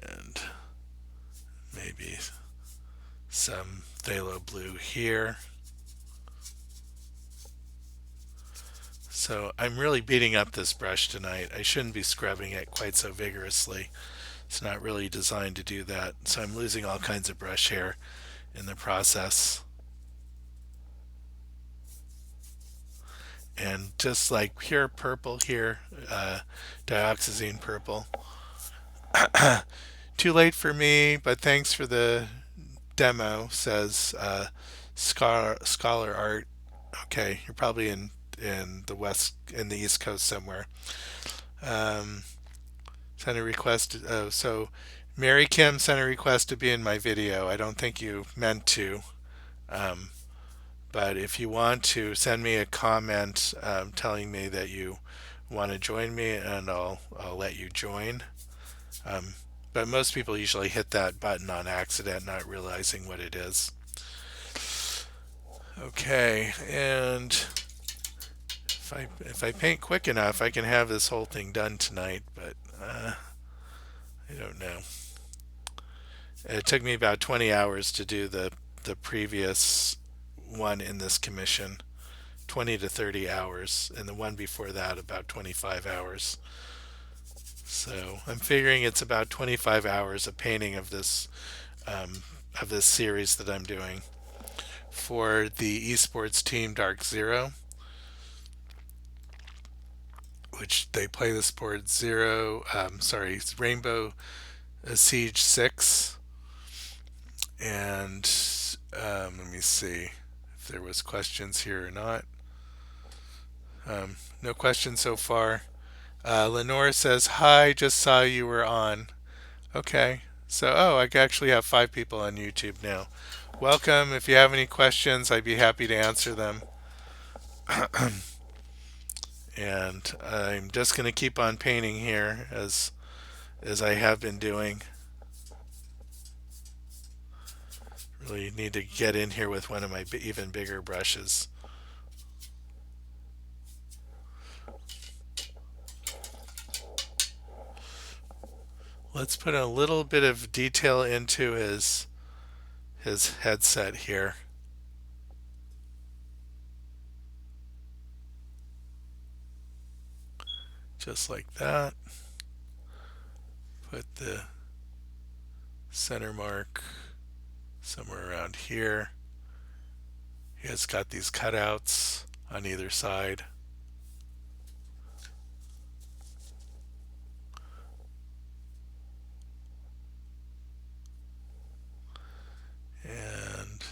And maybe some phthalo blue here. So I'm really beating up this brush tonight. I shouldn't be scrubbing it quite so vigorously. It's not really designed to do that. So I'm losing all kinds of brush hair in the process. And just like pure purple here, dioxazine purple. Too late for me, but thanks for the demo, says Scholar Art. Okay, you're probably in the East Coast somewhere. Um, Sent a request. So Mary Kim sent a request to be in my video. I don't think you meant to, um, but if you want to, send me a comment telling me that you want to join me, and I'll let you join. Um, but most people usually hit that button on accident, not realizing what it is. Okay, and if I paint quick enough, I can have this whole thing done tonight, but I don't know. It took me about 20 hours to do the previous one in this commission, 20 to 30 hours, and the one before that about 25 hours. So I'm figuring it's about 25 hours of painting of this series that I'm doing for the esports team Dark Zero, which they play the sport Zero. Sorry, Rainbow Siege 6. And let me see if there was questions here or not. No questions so far. Lenore says, hi, just saw you were on. Okay. So, I actually have 5 people on YouTube now. Welcome. If you have any questions, I'd be happy to answer them. And I'm just going to keep on painting here as I have been doing. Really need to get in here with one of my even bigger brushes. Let's put a little bit of detail into his headset here. Just like that. Put the center mark somewhere around here. He has got these cutouts on either side. And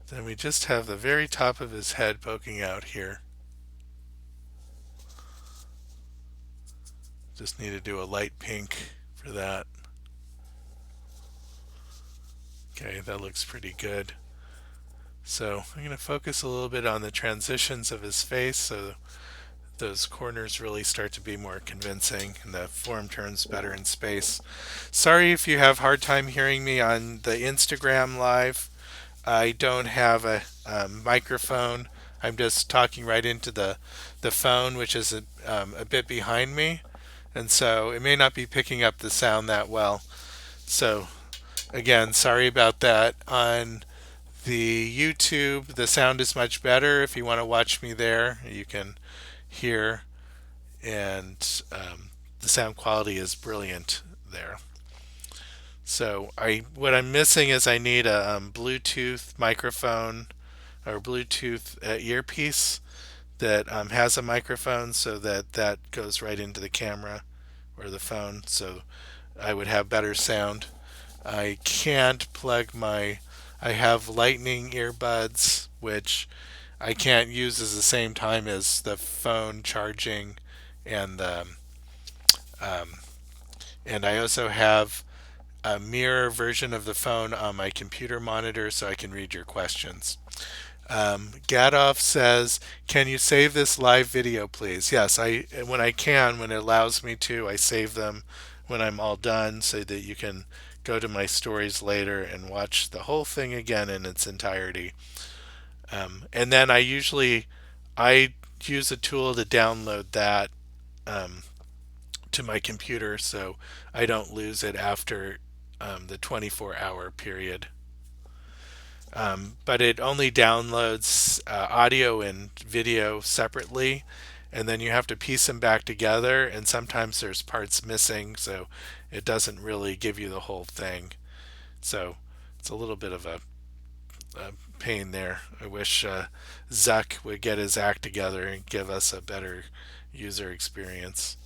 then we just have the very top of his head poking out here. Just need to do a light pink for that. Okay, that looks pretty good. So I'm going to focus a little bit on the transitions of his face so those corners really start to be more convincing and the form turns better in space. Sorry if you have a hard time hearing me on the Instagram live. I don't have a microphone. I'm just talking right into the phone, which is a bit behind me, and so it may not be picking up the sound that well. So again, sorry about that. On the YouTube, the sound is much better. If you want to watch me there, you can hear, and the sound quality is brilliant there. So what I'm missing is I need a Bluetooth microphone or Bluetooth earpiece that has a microphone so that that goes right into the camera or the phone, so I would have better sound. I can't plug my. I have lightning earbuds, which I can't use at the same time as the phone charging, and um, and I also have a mirror version of the phone on my computer monitor so I can read your questions. Gadoff says, "Can you save this live video, please?" Yes, I when I can, when it allows me to, I save them when I'm all done so that you can go to my stories later and watch the whole thing again in its entirety. And then I use a tool to download that um, to my computer so I don't lose it after the 24-hour period. But it only downloads audio and video separately, and then you have to piece them back together, and sometimes there's parts missing, so it doesn't really give you the whole thing. So it's a little bit of a pain there. I wish Zuck would get his act together and give us a better user experience.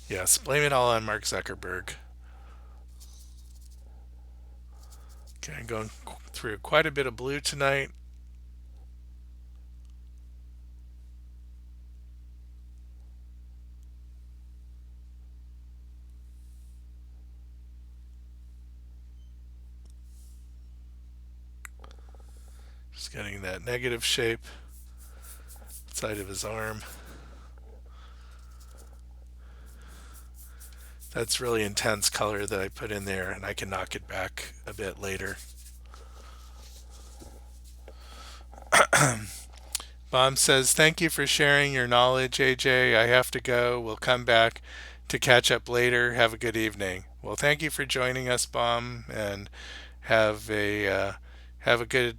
Yes, blame it all on Mark Zuckerberg. Okay, I'm going through quite a bit of blue tonight. Just getting that negative shape side of his arm. That's really intense color that I put in there, and I can knock it back a bit later. Bomb says, "Thank you for sharing your knowledge, AJ. I have to go. We'll come back to catch up later. Have a good evening." Well, thank you for joining us, Bomb, and have a uh, have a good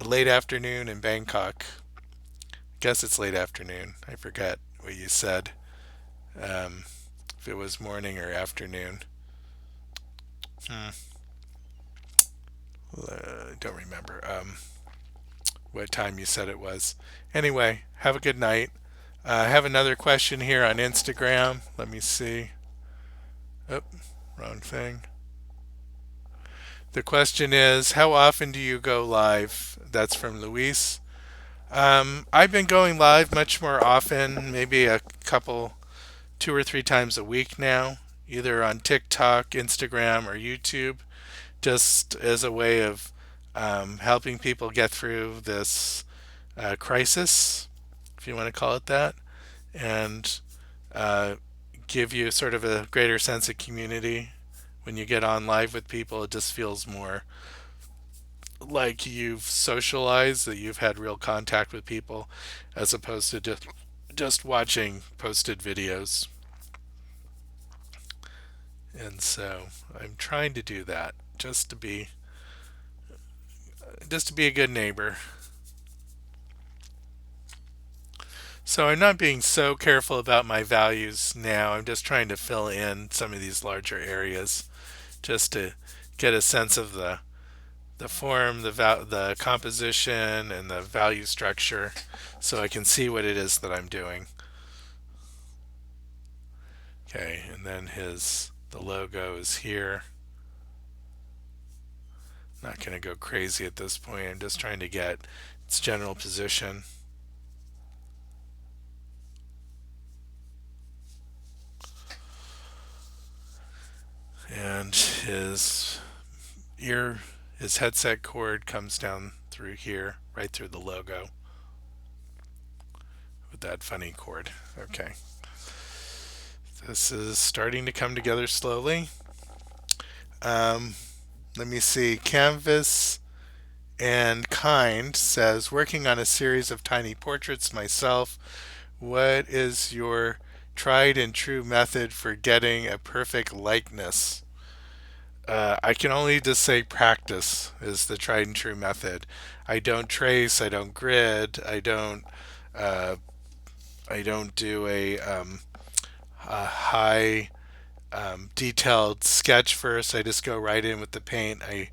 late afternoon in Bangkok. Guess it's late afternoon. I forget what you said. Um, if it was morning or afternoon. Hmm. Don't remember what time you said it was. Anyway, have a good night. I have another question here on Instagram. Let me see. Oh, wrong thing. The question is, how often do you go live? That's from Luis. I've been going live much more often, maybe a couple, 2 or 3 times a week now, either on TikTok, Instagram, or YouTube, just as a way of helping people get through this crisis, if you want to call it that, and uh, give you sort of a greater sense of community. When you get on live with people, it just feels more like you've socialized, that you've had real contact with people, as opposed to just watching posted videos. And so I'm trying to do that just to be a good neighbor. So I'm not being so careful about my values now. I'm just trying to fill in some of these larger areas just to get a sense of the form, the composition, and the value structure, so I can see what it is that I'm doing. Okay, and then the logo is here. Not going to go crazy at this point. I'm just trying to get its general position. And ear, his headset cord comes down through here, right through the logo with that funny cord. Okay. This is starting to come together slowly. Um, Let me see. Canvas and Kind says, working on a series of tiny portraits myself. What is your tried and true method for getting a perfect likeness? I can only just say practice is the tried and true method. I don't trace. I don't grid. Uh, I don't do a high detailed sketch first. I just go right in with the paint. I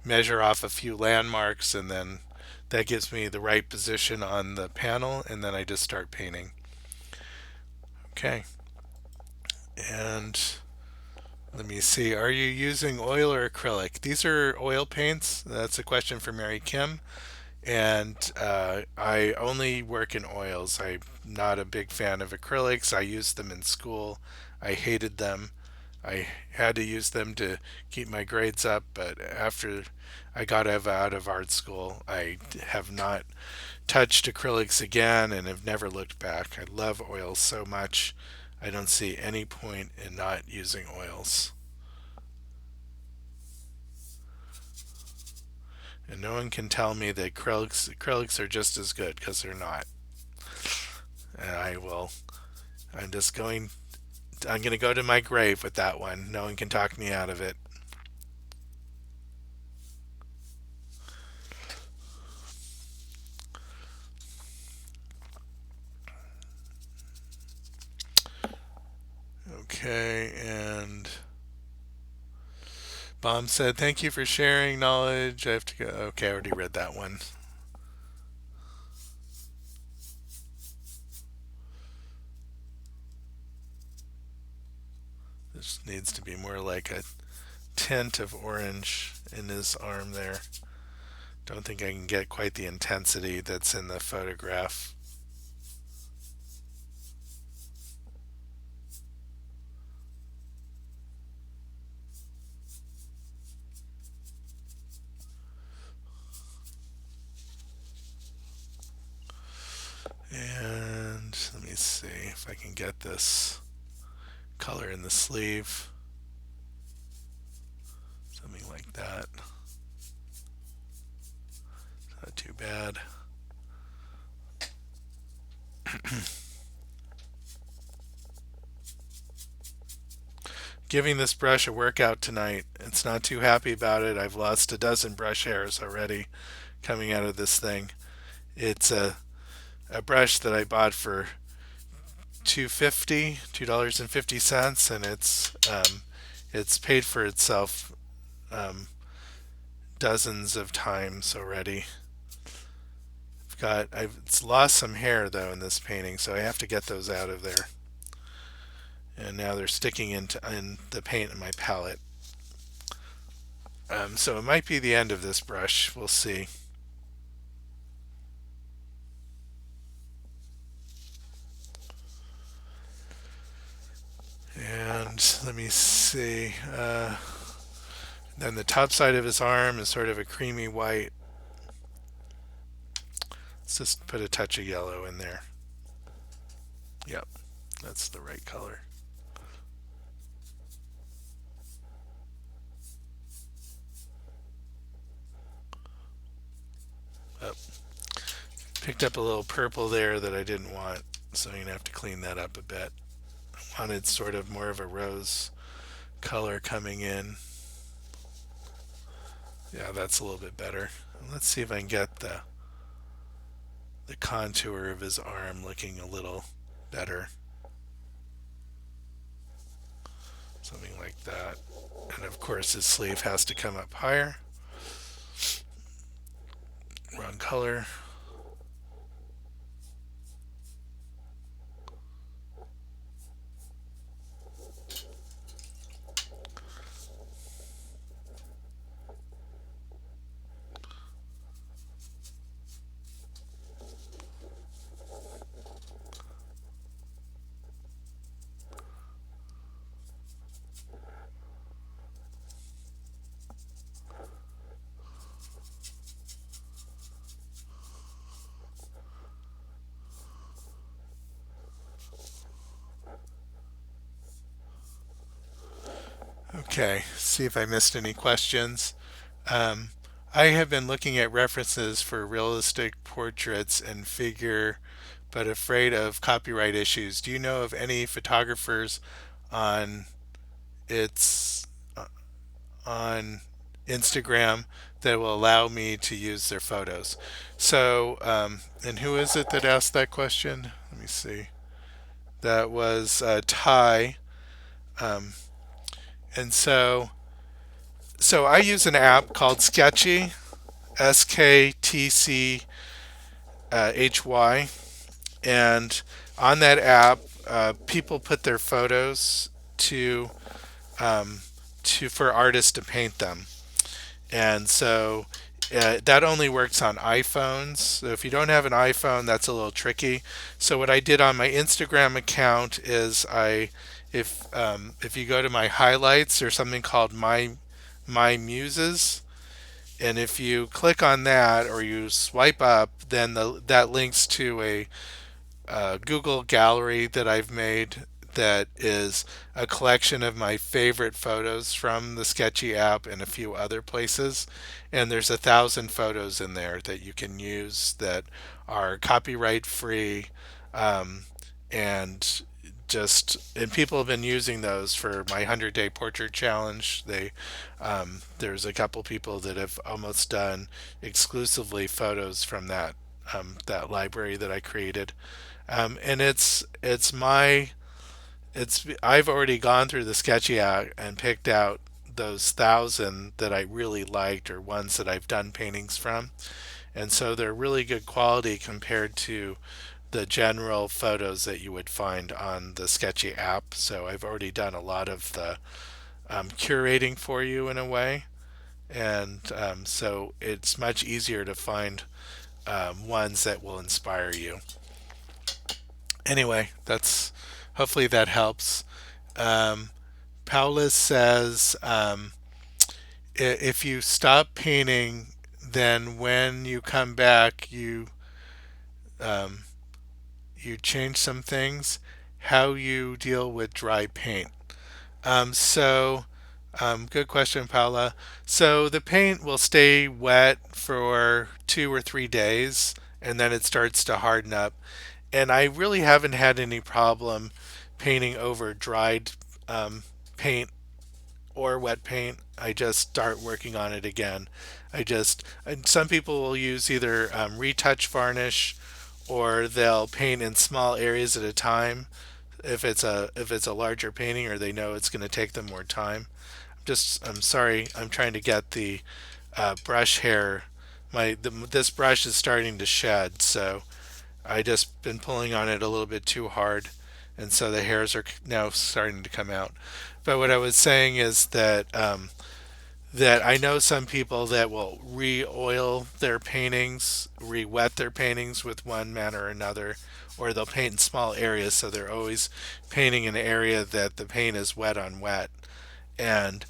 measure off a few landmarks, and then that gives me the right position on the panel, and then I just start painting. Okay. And let me see. Are you using oil or acrylic? These are oil paints. That's a question for Mary Kim. And I only work in oils. I'm not a big fan of acrylics. I used them in school. I hated them. I had to use them to keep my grades up, but after I got out of art school, I have not touched acrylics again and have never looked back. I love oils so much. I don't see any point in not using oils. And no one can tell me that acrylics are just as good, because they're not. And I'm just I'm going to go to my grave with that one. No one can talk me out of it. Okay, and Bomb said, thank you for sharing knowledge. I have to go. Okay, I already read that one. This needs to be more like a tint of orange in his arm there. Don't think I can get quite the intensity that's in the photograph. And let me see if I can get this color in the sleeve. Something like that. Not too bad. Giving this brush a workout tonight. It's not too happy about it. I've lost a dozen brush hairs already coming out of this thing. It's a brush that I bought for $2.50, and it's paid for itself um, dozens of times already. I've lost some hair though in this painting, so I have to get those out of there. And now they're sticking in the paint in my palette. So it might be the end of this brush. We'll see. And let me see. Then the top side of his arm is sort of a creamy white. Let's just put a touch of yellow in there. Yep, that's the right color. Oh, picked up a little purple there that I didn't want, so I'm going to have to clean that up a bit. I wanted sort of more of a rose color coming in. Yeah, that's a little bit better. Let's see if I can get the contour of his arm looking a little better. something like that. And of course, his sleeve has to come up higher. Wrong color. Okay, see if I missed any questions. Um, I have been looking at references for realistic portraits and figure, but afraid of copyright issues. Do you know of any photographers on its on Instagram that will allow me to use their photos? So, and who is it that asked that question? Let me see. That was Ty. Um, and so I use an app called Sketchy, SKTCHY, and on that app, people put their photos to um, for artists to paint them, and so that only works on iPhones. So if you don't have an iPhone, that's a little tricky. So what I did on my Instagram account is if you go to my highlights, there's something called my muses, and if you click on that or you swipe up, then that links to a Google Gallery that I've made that is a collection of my favorite photos from the Sketchy app and a few other places. And there's 1,000 photos in there that you can use that are copyright free, um, and and people have been using those for my 100-day portrait challenge. There's a couple people that have almost done exclusively photos from that library that I created, and it's I've already gone through the Sketchy app and picked out those 1,000 that I really liked, or ones that I've done paintings from, and so they're really good quality compared to the general photos that you would find on the Sketchy app. So I've already done a lot of the curating for you in a way, and so it's much easier to find ones that will inspire you. Anyway, that's hopefully that helps. Um, Paulus says if you stop painting, then when you come back, um, you change some things. How you deal with dry paint? So, good question, Paula. So the paint will stay wet for 2 or 3 days, and then it starts to harden up. And I really haven't had any problem painting over dried um, paint or wet paint. I just start working on it again. And some people will use either retouch varnish, or they'll paint in small areas at a time if it's a larger painting or they know it's going to take them more time. I'm sorry, I'm trying to get the brush hair. This brush is starting to shed, so I just been pulling on it a little bit too hard, and so the hairs are now starting to come out. But what I was saying is that I know some people that will re-oil their paintings, re-wet their paintings with one manner or another, or they'll paint in small areas, so they're always painting an area that the paint is wet on wet. And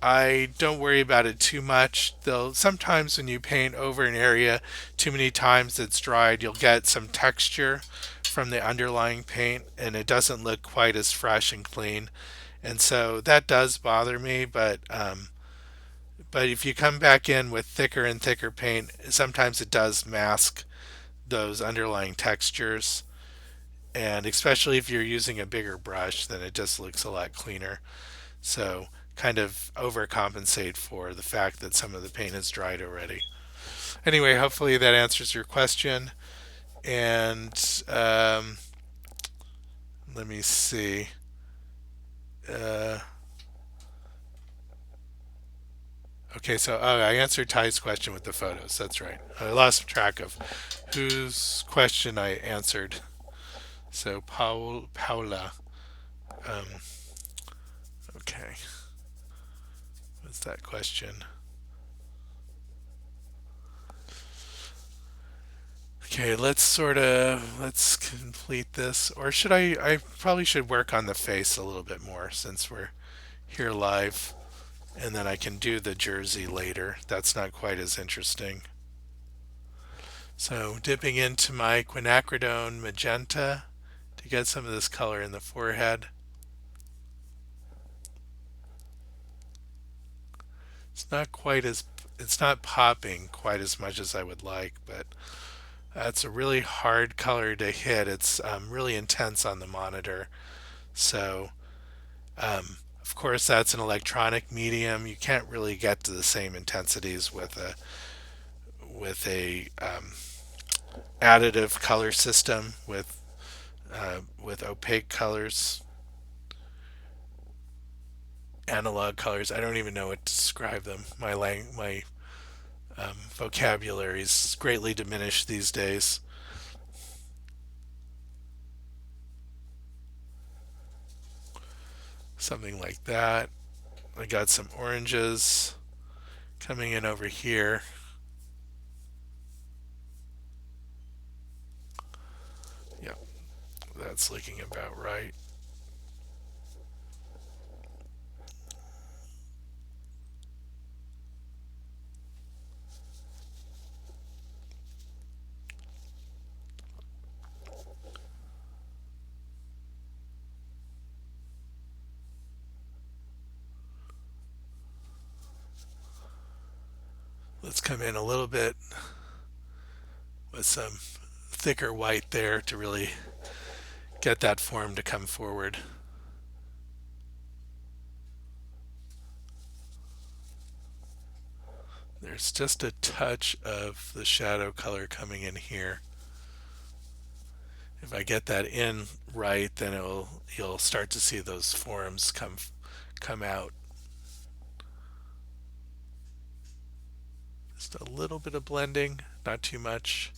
I don't worry about it too much. Though sometimes when you paint over an area too many times it's dried, you'll get some texture from the underlying paint, and it doesn't look quite as fresh and clean. And so that does bother me, but if you come back in with thicker and thicker paint, sometimes it does mask those underlying textures. And especially if you're using a bigger brush, then it just looks a lot cleaner. So kind of overcompensate for the fact that some of the paint is dried already. Anyway, hopefully that answers your question. And let me see. Uh, Okay, so I answered Ty's question with the photos. That's right. I lost track of whose question I answered. So Paula. Um, okay, what's that question? Okay, let's complete this. Or should I probably should work on the face a little bit more since we're here live, and then I can do the jersey later. That's not quite as interesting. So dipping into my quinacridone magenta to get some of this color in the forehead. It's not quite as it's not popping quite as much as I would like, but that's a really hard color to hit. It's really intense on the monitor. So of course that's an electronic medium. You can't really get to the same intensities with a additive color system with opaque colors, analog colors. I don't even know what to describe them. My vocabulary is greatly diminished these days. Something like that. I got some oranges coming in over here. Yeah, that's looking about right. Let's come in a little bit with some thicker white there to really get that form to come forward. There's just a touch of the shadow color coming in here. If I get that in right, then you'll start to see those forms come out. Just a little bit of blending, not too much.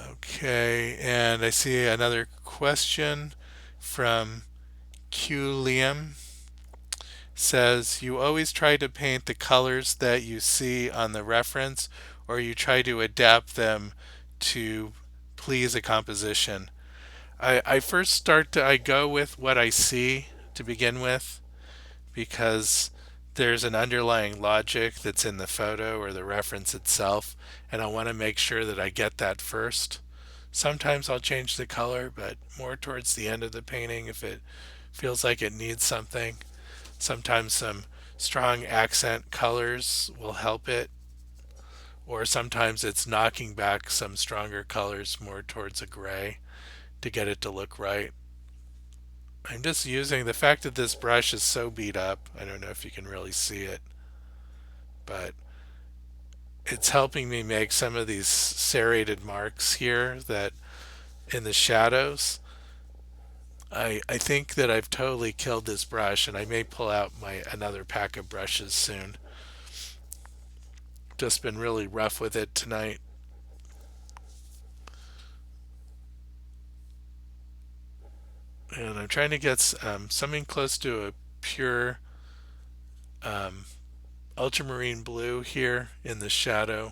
Okay, and I see another question from Q Liam. Says, you always try to paint the colors that you see on the reference, or you try to adapt them to please a composition. I first I go with what I see to begin with, because there's an underlying logic that's in the photo or the reference itself, and I want to make sure that I get that first. Sometimes I'll change the color, but more towards the end of the painting if it feels like it needs something. Sometimes some strong accent colors will help it, or sometimes it's knocking back some stronger colors more towards a gray to get it to look right. I'm just using the fact that this brush is so beat up. I don't know if you can really see it, but it's helping me make some of these serrated marks here that in the shadows. I think that I've totally killed this brush, and I may pull out my another pack of brushes soon. Just been really rough with it tonight. And I'm trying to get something close to a pure um, ultramarine blue here in the shadow,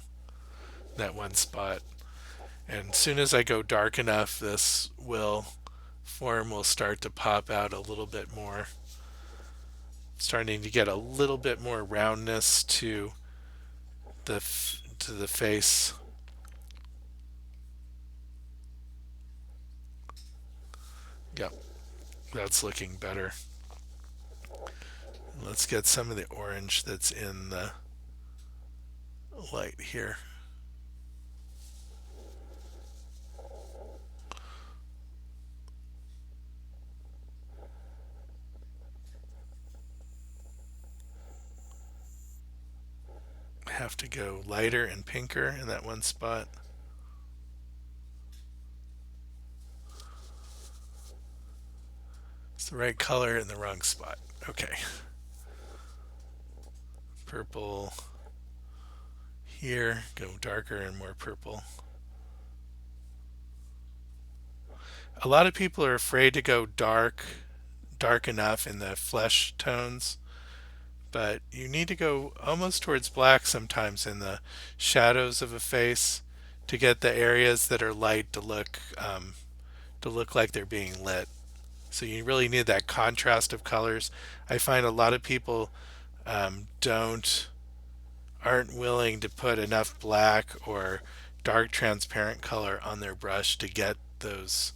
that one spot. And as soon as I go dark enough, this will form will start to pop out a little bit more. Starting to get a little bit more roundness to the face. Yep, that's looking better. Let's get some of the orange that's in the light here. have to go lighter and pinker in that one spot. It's the right color in the wrong spot. Okay. Purple here, go darker and more purple. A lot of people are afraid to go dark enough in the flesh tones, but you need to go almost towards black sometimes in the shadows of a face to get the areas that are light to look like they're being lit. So you really need that contrast of colors. I find a lot of people don't aren't willing to put enough black or dark transparent color on their brush to get those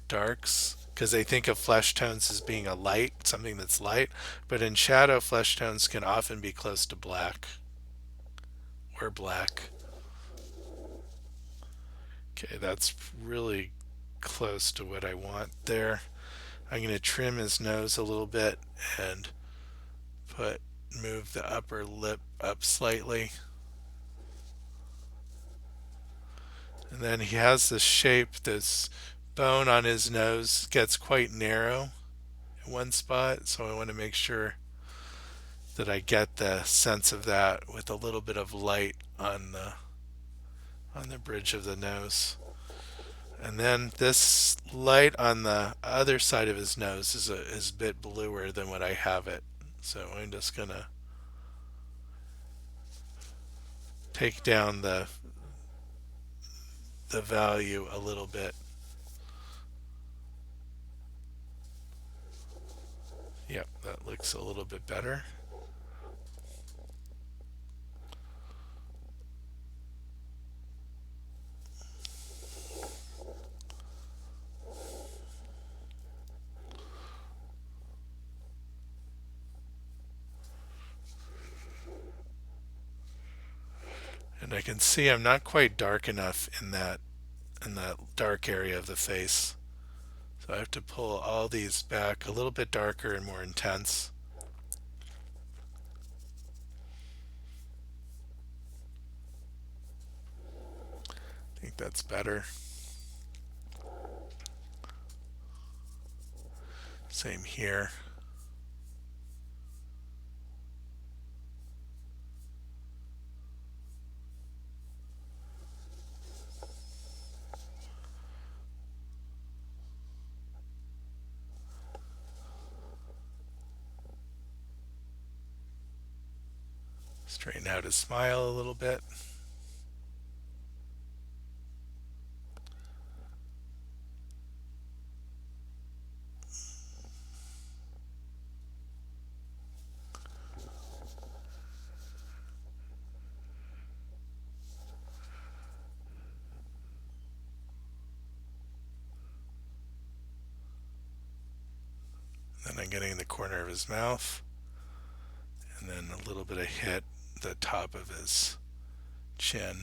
darks because they think of flesh tones as being a light, something that's light, but in shadow, flesh tones can often be close to black or black. Okay, that's really close to what I want there. I'm going to trim his nose a little bit and put move the upper lip up slightly. And then he has this shape, this bone on his nose gets quite narrow in one spot, so I want to make sure that I get the sense of that with a little bit of light on the bridge of the nose. And then this light on the other side of his nose is a bit bluer than what I have it. So I'm just gonna take down the value a little bit. Yep, that looks a little bit better. And I can see I'm not quite dark enough in that dark area of the face. So I have to pull all these back a little bit darker and more intense. I think that's better. Same here. Straighten out his smile a little bit. Then I'm getting the corner of his mouth, and then a little bit of hit the top of his chin.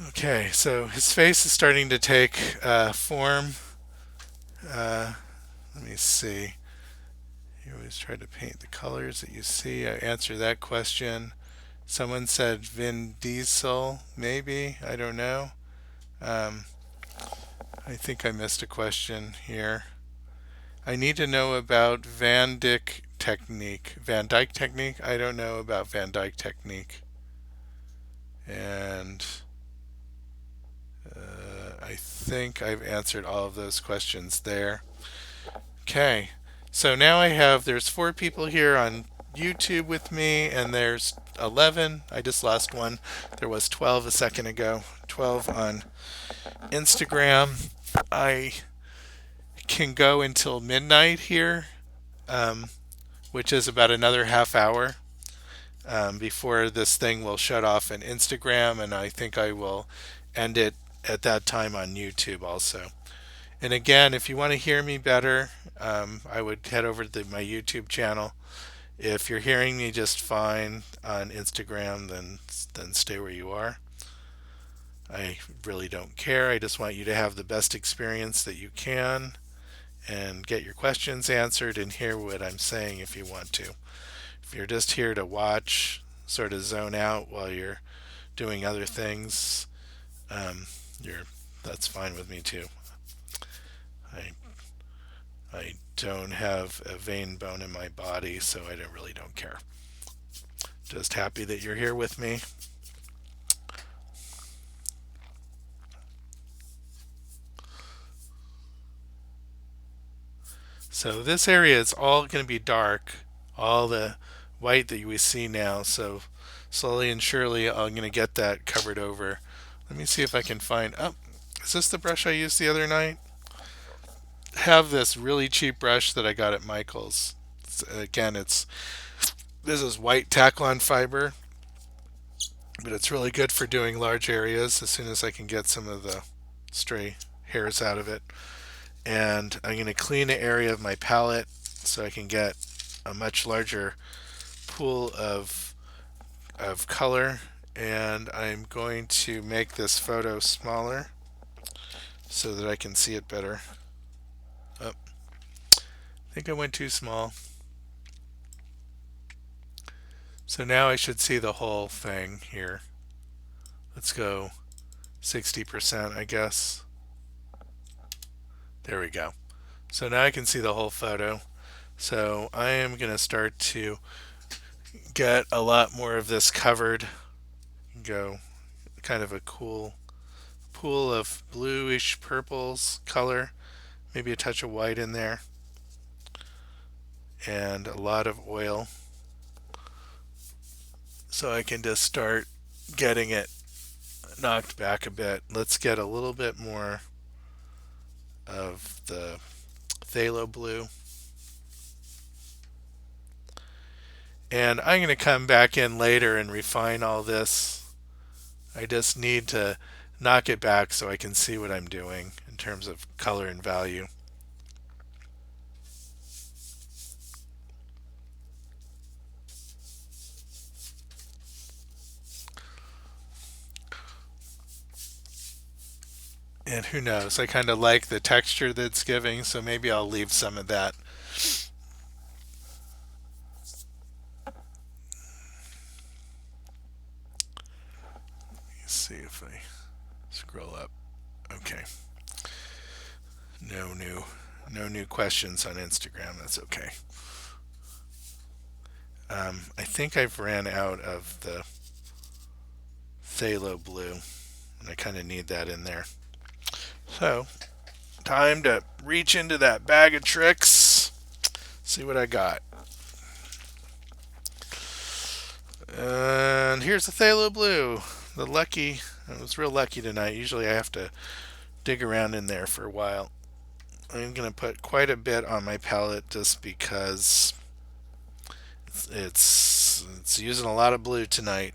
Okay, so his face is starting to take form. Let me see. You always try to paint the colors that you see. I answered that question. Someone said Vin Diesel, maybe. I don't know. Um, I think I missed a question here. I need to know about Van Dyck technique. Van Dyke technique? I don't know about Van Dyke technique. And I think I've answered all of those questions there. Okay, so now there's 4 people here on YouTube with me, and there's 11. I just lost one. There was 12 a second ago, 12 on Instagram. I can go until midnight here, um, which is about another half hour before this thing will shut off in Instagram, and I think I will end it at that time on YouTube also. And again, if you want to hear me better, I would head over to my YouTube channel. If you're hearing me just fine on Instagram, then stay where you are. I really don't care. I just want you to have the best experience that you can. and get your questions answered and hear what I'm saying if you want to. If you're just here to watch, sort of zone out while you're doing other things, um, you're that's fine with me too. I I don't have a vein bone in my body, so I don't care. Just happy that you're here with me. So this area is all going to be dark, all the white that we see now. So slowly and surely, I'm going to get that covered over. Let me see if I can find. Oh, is this the brush I used the other night? I have this really cheap brush that I got at Michael's. Again, this is white Taklon fiber, but it's really good for doing large areas. As soon as I can get some of the stray hairs out of it, and I'm going to clean the area of my palette so I can get a much larger pool of color, and I'm going to make this photo smaller so that I can see it better. Oh, I think I went too small. So now I should see the whole thing here. Let's go 60%, I guess. There we go. So now I can see the whole photo. So I am going to start to get a lot more of this covered. Go kind of a cool pool of bluish purples color, maybe a touch of white in there, and a lot of oil. So I can just start getting it knocked back a bit. Let's get a little bit more of the phthalo blue. And I'm going to come back in later and refine all this. I just need to knock it back so I can see what I'm doing in terms of color and value. And who knows, I kind of like the texture that's giving, so maybe I'll leave some of that. Let's see if I scroll up. Okay. No new no new questions on Instagram. That's okay. I think I've ran out of the phthalo blue, and I kind of need that in there. So, time to reach into that bag of tricks. See what I got. And here's the phthalo blue. I was real lucky tonight. Usually I have to dig around in there for a while. I'm going to put quite a bit on my palette just because it's using a lot of blue tonight.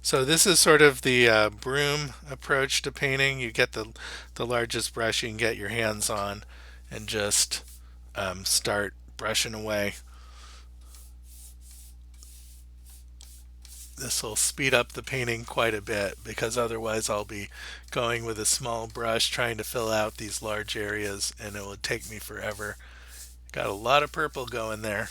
So this is sort of the broom approach to painting. You get the largest brush you can get your hands on, and just start brushing away. This will speed up the painting quite a bit because otherwise I'll be going with a small brush trying to fill out these large areas and it would take me forever. Got a lot of purple going there.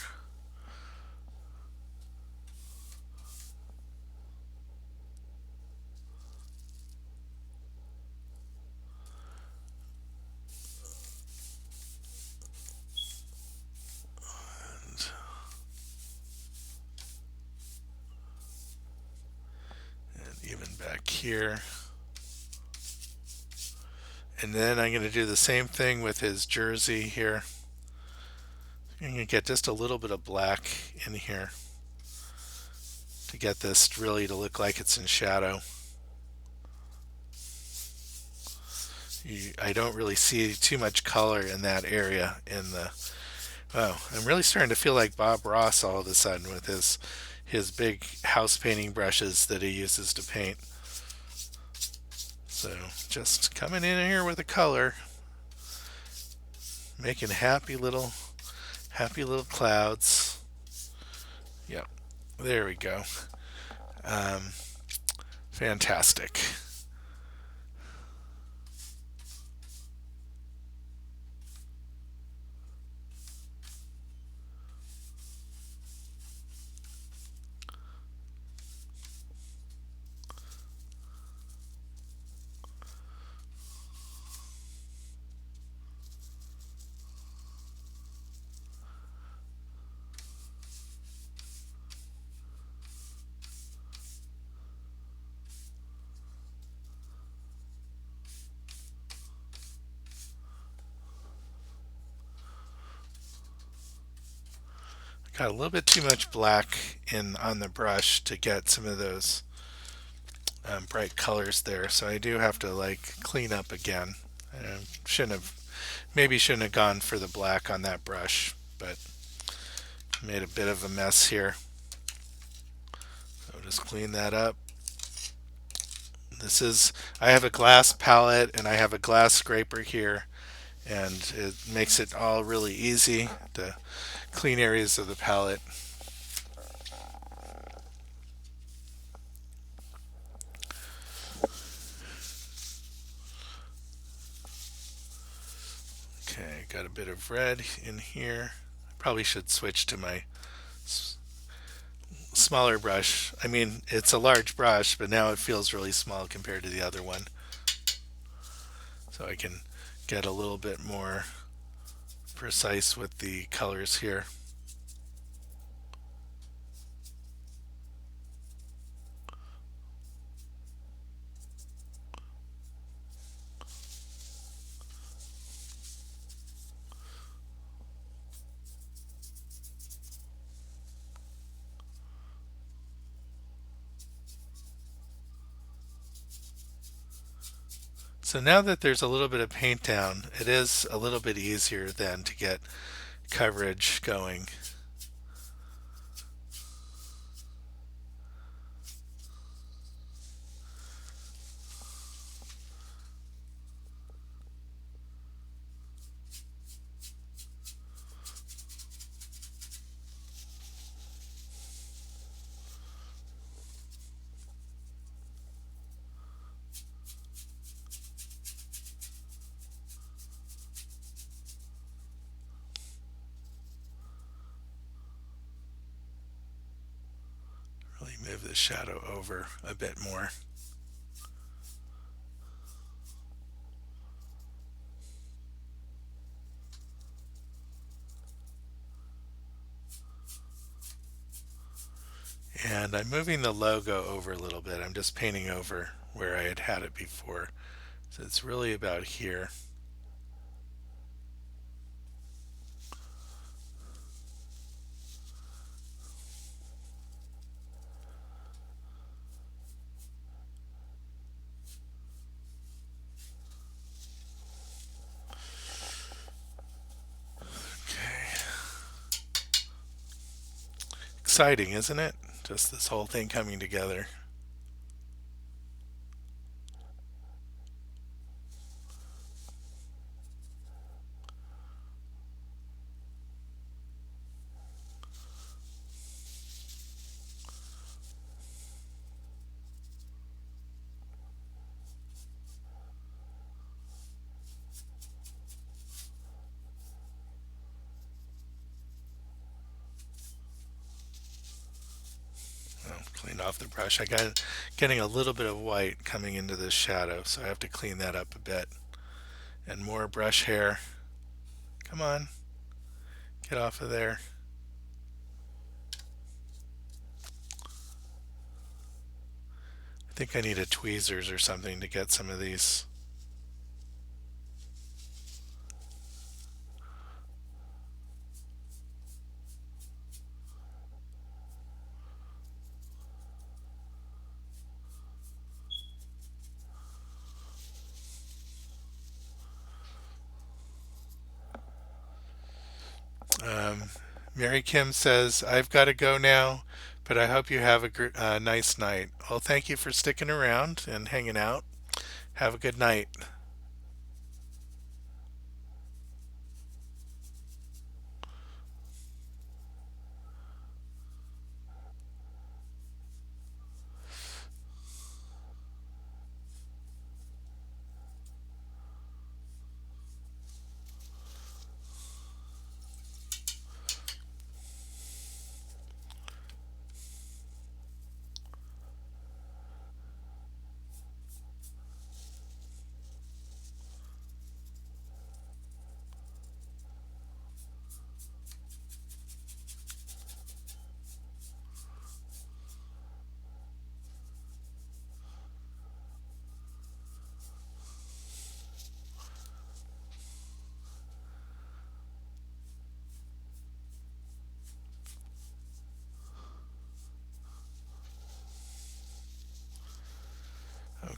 And even back here. And then I'm going to do the same thing with his jersey here. I'm going to get just a little bit of black in here to get this really to look like it's in shadow. I don't really see too much color in that area in the. Oh, I'm really starting to feel like Bob Ross all of a sudden with his big house painting brushes that he uses to paint. So just coming in here with a color, making happy little clouds. Yep, there we go. Um, Fantastic. Got a little bit too much black in on the brush to get some of those bright colors there, so I do have to like clean up again. I shouldn't have, maybe shouldn't have gone for the black on that brush, but made a bit of a mess here. So just clean that up. This is, I have a glass palette and I have a glass scraper here, and it makes it all really easy to clean areas of the palette. Okay, got a bit of red in here. I probably should switch to my smaller brush. I mean, it's a large brush, but now it feels really small compared to the other one. So I can get a little bit more precise with the colors here. So now that there's a little bit of paint down, it is a little bit easier then to get coverage going. Really move the shadow over a bit more. And I'm moving the logo over a little bit. I'm just painting over where I had had it before. So it's really about here. Okay. Exciting, isn't it? Just this whole thing coming together. Clean off the brush. I got getting a little bit of white coming into this shadow, so I have to clean that up a bit. And more brush hair. Come on, get off of there. I think I need a tweezers or something to get some of these. Um, Mary Kim says, I've got to go now, but I hope you have a nice night. Well, thank you for sticking around and hanging out. Have a good night.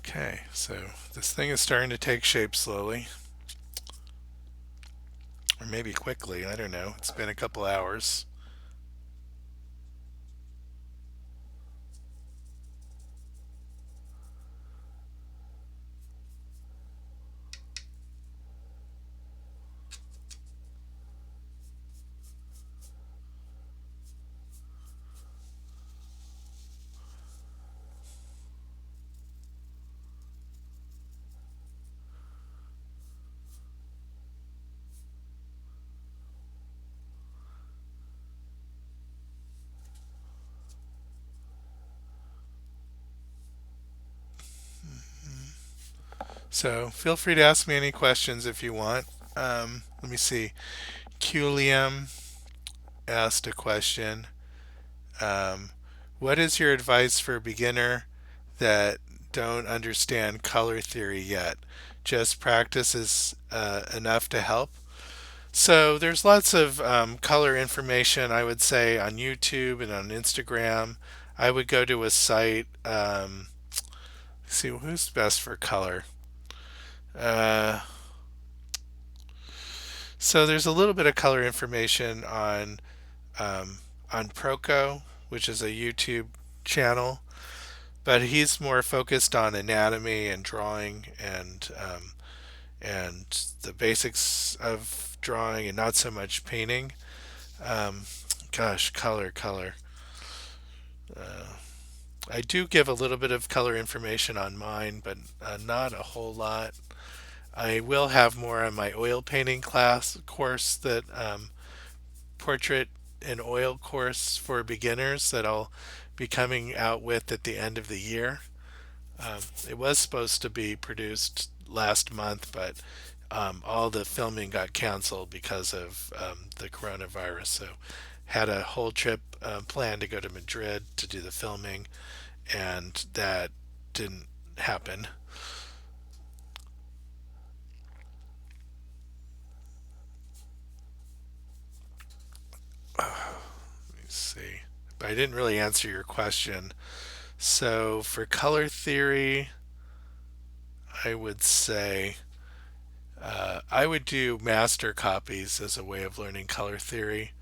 Okay, so this thing is starting to take shape slowly, or maybe quickly. I don't know. It's been a couple hours. So feel free to ask me any questions if you want. Let me see. Culium asked a question. Um, what is your advice for a beginner that don't understand color theory yet? Just practice is enough to help. So there's lots of color information, I would say, on YouTube and on Instagram. I would go to a site. See who's best for color. Uh, so there's a little bit of color information on Proco, which is a YouTube channel, but he's more focused on anatomy and drawing and the basics of drawing and not so much painting. Um, gosh, color. I do give a little bit of color information on mine, but not a whole lot. I will have more on my oil painting class course that portrait and oil course for beginners that I'll be coming out with at the end of the year. It was supposed to be produced last month, but all the filming got canceled because of the coronavirus. So had a whole trip planned to go to Madrid to do the filming, and that didn't happen. Let me see. But I didn't really answer your question. So for color theory, I would say I would do master copies as a way of learning color theory.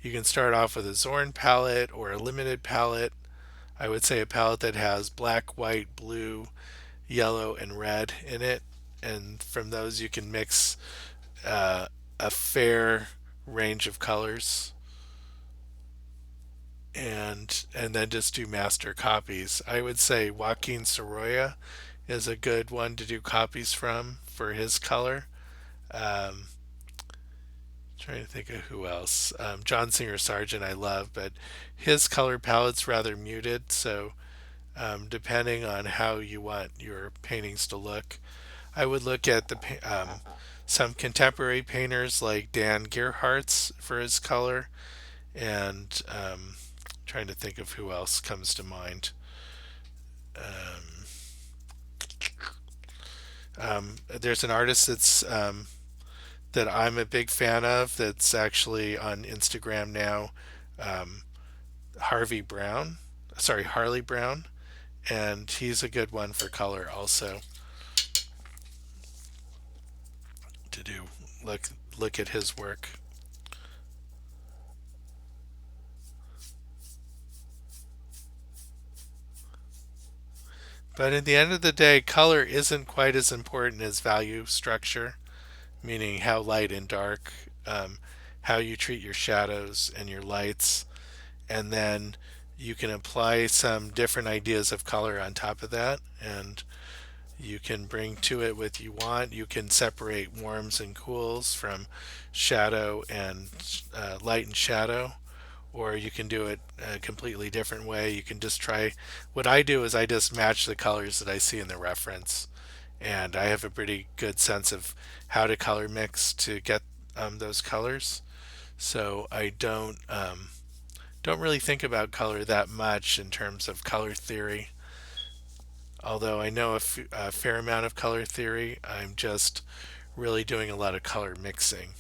You can start off with a Zorn palette or a limited palette. I would say a palette that has black, white, blue, yellow, and red in it. And from those, you can mix uh, a fair range of colors and then just do master copies. I would say Joaquin Sorolla is a good one to do copies from for his color. Um, Trying to think of who else. John Singer Sargent I love, but his color palette's rather muted. So depending on how you want your paintings to look, I would look at some contemporary painters like Dan Gerhardt's for his color, and trying to think of who else comes to mind. Um, there's an artist that I'm a big fan of that's actually on Instagram now, um, Harvey Brown. Sorry, Harley Brown, and he's a good one for color also to do. Look look at his work. But at the end of the day, color isn't quite as important as value structure, meaning how light and dark, how you treat your shadows and your lights, and then you can apply some different ideas of color on top of that, and you can bring to it what you want. You can separate warms and cools from shadow and light and shadow, or you can do it a completely different way. You can just try. What I do is I just match the colors that I see in the reference, and I have a pretty good sense of how to color mix to get those colors. So I don't really think about color that much in terms of color theory. Although I know a fair amount of color theory, I'm just really doing a lot of color mixing.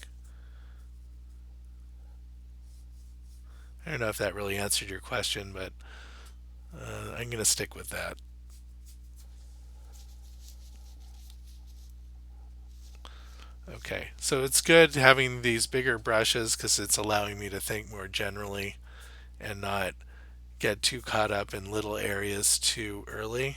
I don't know if that really answered your question, but I'm going to stick with that. Okay, so it's good having these bigger brushes because it's allowing me to think more generally and not get too caught up in little areas too early.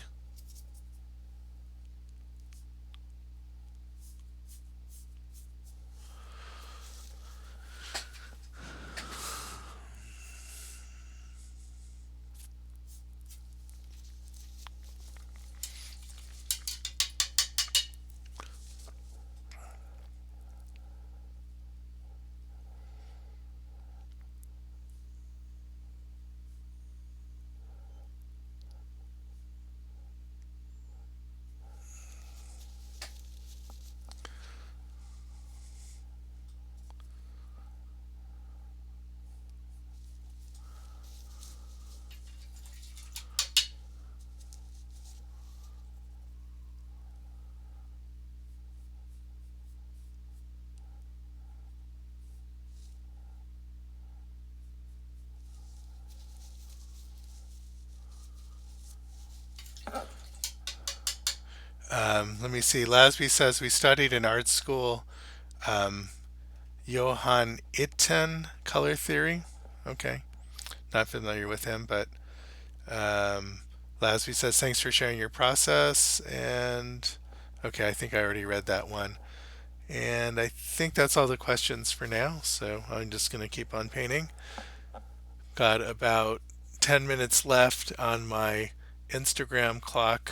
Let me see. Lasby says we studied in art school um, Johann Itten color theory. Okay, not familiar with him, but um, Lasby says thanks for sharing your process. And okay, I think I already read that one. And I think that's all the questions for now. So I'm just going to keep on painting. Got about 10 minutes left on my Instagram clock.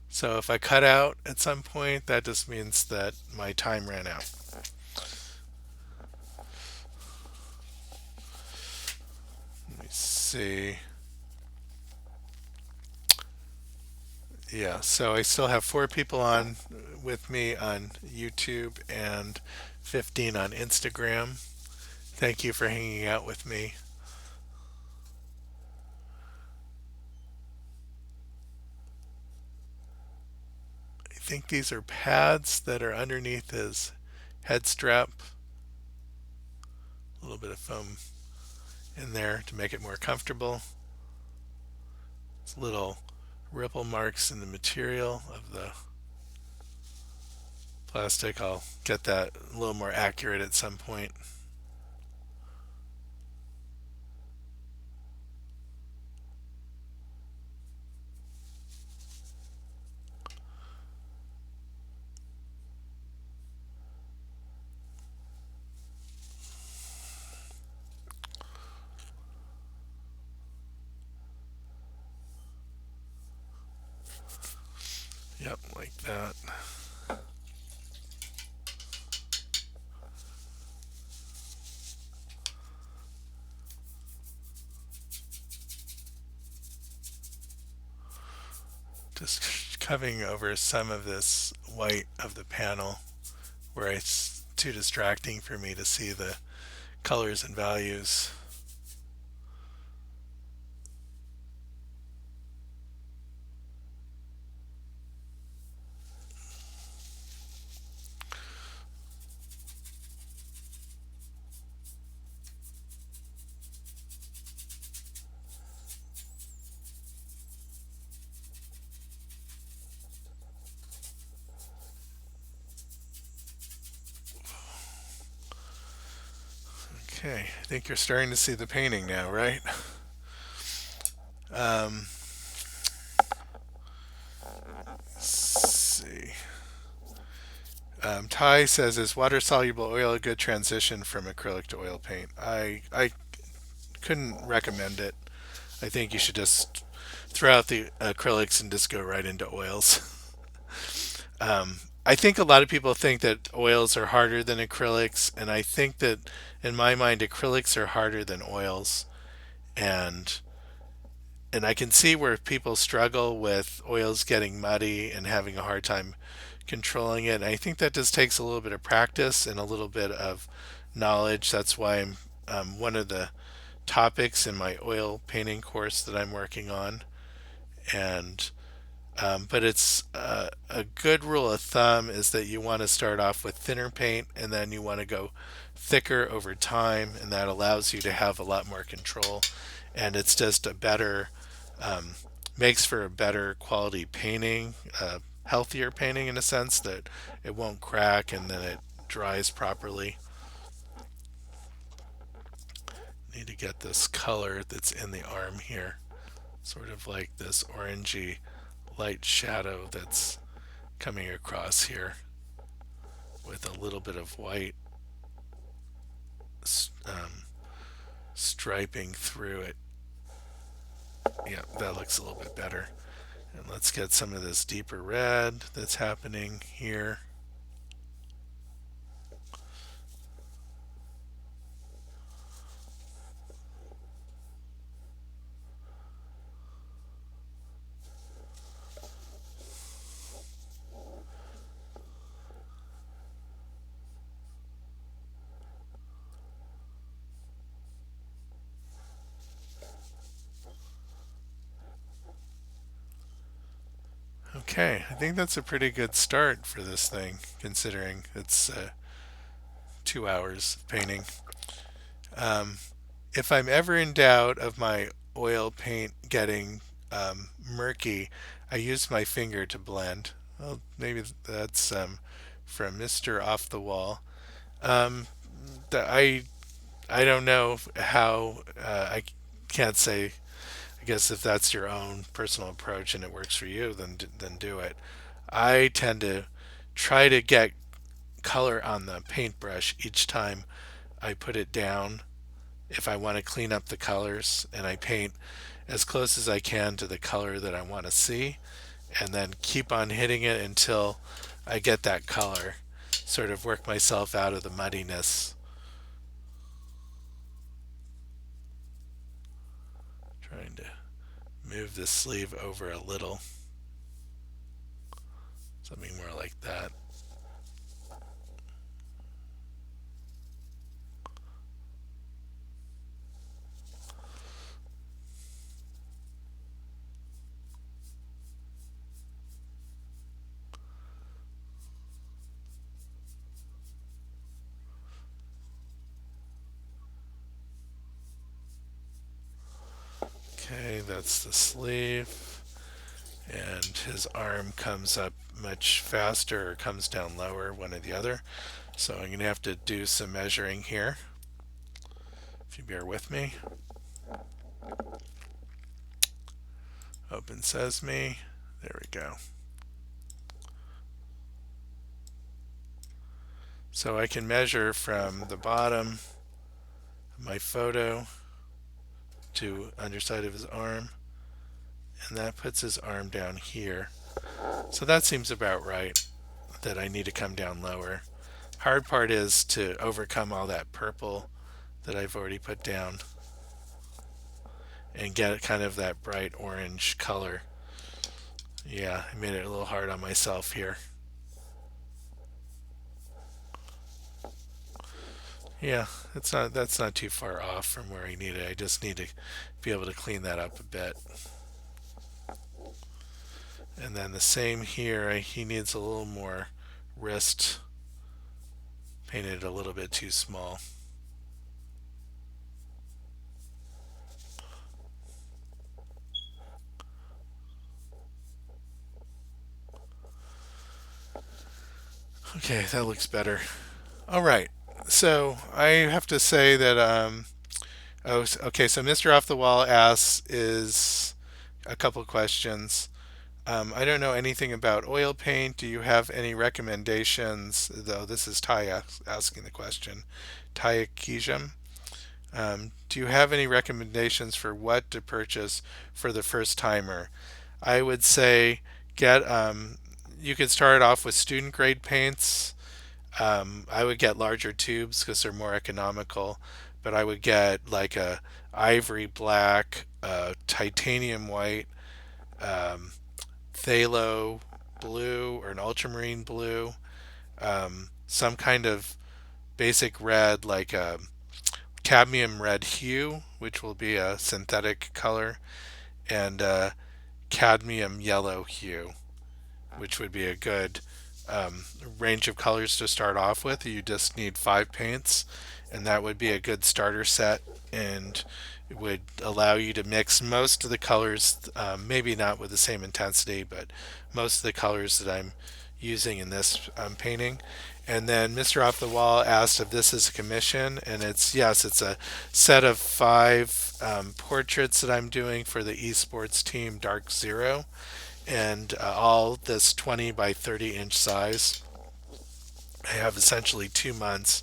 So if I cut out at some point, that just means that my time ran out. Let me see. Yeah, so I still have 4 people on with me on YouTube and 15 on Instagram. Thank you for hanging out with me. I think these are pads that are underneath his head strap. A little bit of foam in there to make it more comfortable. It's little ripple marks in the material of the plastic. I'll get that a little more accurate at some point. Yep, like that. Just covering over some of this white of the panel where it's too distracting for me to see the colors and values. Okay, I think you're starting to see the painting now, right? Um, let's see. Ty says, "Is water soluble oil a good transition from acrylic to oil paint?" I couldn't recommend it. I think you should just throw out the acrylics and just go right into oils. I think a lot of people think that oils are harder than acrylics, and I think that in my mind, acrylics are harder than oils, and I can see where people struggle with oils getting muddy and having a hard time controlling it. And I think that just takes a little bit of practice and a little bit of knowledge. That's why I'm one of the topics in my oil painting course that I'm working on. And but it's a good rule of thumb is that you want to start off with thinner paint and then you want to go thicker over time, and that allows you to have a lot more control. And it's just a better, um, makes for a better quality painting. healthier painting in a sense that it won't crack and then it dries properly. Need to get this color that's in the arm here, sort of like this orangey light shadow that's coming across here with a little bit of white um, striping through it. Yeah, that looks a little bit better. And let's get some of this deeper red that's happening here. Okay, I think that's a pretty good start for this thing, considering it's 2 hours of painting. Um, if I'm ever in doubt of my oil paint getting murky, I use my finger to blend. Well, maybe that's from Mr. Off the Wall. Um, I don't know how I can't say. I guess if that's your own personal approach and it works for you, then do it. I tend to try to get color on the paintbrush each time I put it down if I want to clean up the colors, and I paint as close as I can to the color that I want to see and then keep on hitting it until I get that color. Sort of work myself out of the muddiness. Trying to move the sleeve over a little. Something more like that. Okay, that's the sleeve. And his arm comes up much faster or comes down lower, one or the other. So I'm going to have to do some measuring here, if you bear with me. Open Sesame. There we go. So I can measure from the bottom of my photo to underside of his arm, and that puts his arm down here. So that seems about right, that I need to come down lower. Hard part is to overcome all that purple that I've already put down and get kind of that bright orange color. Yeah, I made it a little hard on myself here. Yeah, that's not too far off from where I need it. I just need to be able to clean that up a bit. And then the same here, he needs a little more wrist, painted a little bit too small. Okay, that looks better. All right, so I have to say that okay, so Mr. Off the Wall asks is a couple questions. I don't know anything about oil paint. Do you have any recommendations? Though this is Ty asking the question. Ty Kijam. Do you have any recommendations for what to purchase for the first timer? I would say get you could start off with student grade paints. I would get larger tubes because they're more economical, but I would get like a ivory black, titanium white, um, phthalo blue, or an ultramarine blue, some kind of basic red like a cadmium red hue, which will be a synthetic color, and cadmium yellow hue, which would be a good range of colors to start off with. You just need 5 paints, and that would be a good starter set. And would allow you to mix most of the colors, maybe not with the same intensity, but most of the colors that I'm using in this painting. And then Mr. Off the Wall asked if this is a commission, and it's yes, it's a set of five portraits that I'm doing for the esports team Dark Zero, and all this 20 by 30-inch size. I have essentially 2 months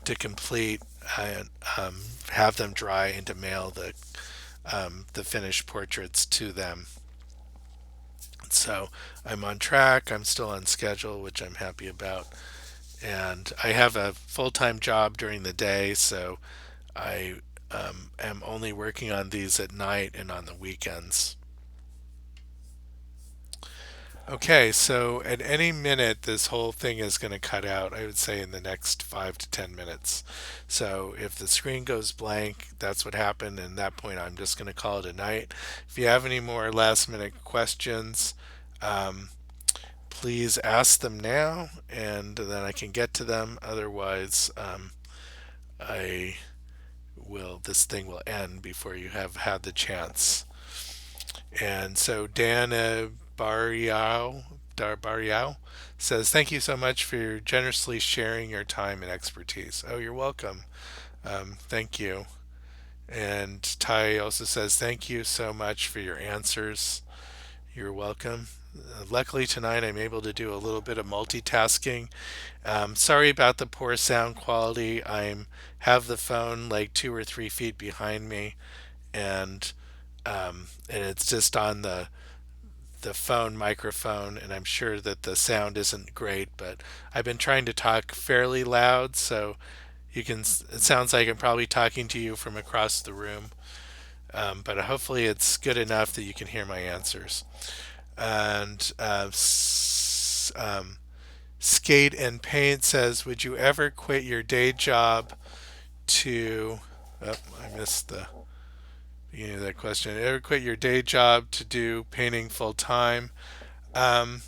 to complete and have them dry and to mail the finished portraits to them. So I'm on track. I'm still on schedule, which I'm happy about. And I have a full-time job during the day, so I am only working on these at night and on the weekends. Okay, so at any minute, this whole thing is going to cut out, I would say in the next 5 to 10 minutes. So if the screen goes blank, that's what happened. And at that point, I'm just going to call it a night. If you have any more last minute questions, um, please ask them now and then I can get to them. Otherwise, I this thing will end before you have had the chance. And so Dana Bariao says, "Thank you so much for generously sharing your time and expertise." Oh, you're welcome. Thank you. And Ty also says, "Thank you so much for your answers." You're welcome. Luckily tonight I'm able to do a little bit of multitasking. Sorry about the poor sound quality. I'm have the phone like 2 or 3 feet behind me, and it's just on the phone microphone, and I'm sure that the sound isn't great, but I've been trying to talk fairly loud, so you can. It sounds like I'm probably talking to you from across the room, but hopefully it's good enough that you can hear my answers. And Skate and Paint says, "Would you ever quit your day job to?" Oh, I missed the beginning of that question. Ever quit your day job to do painting full time?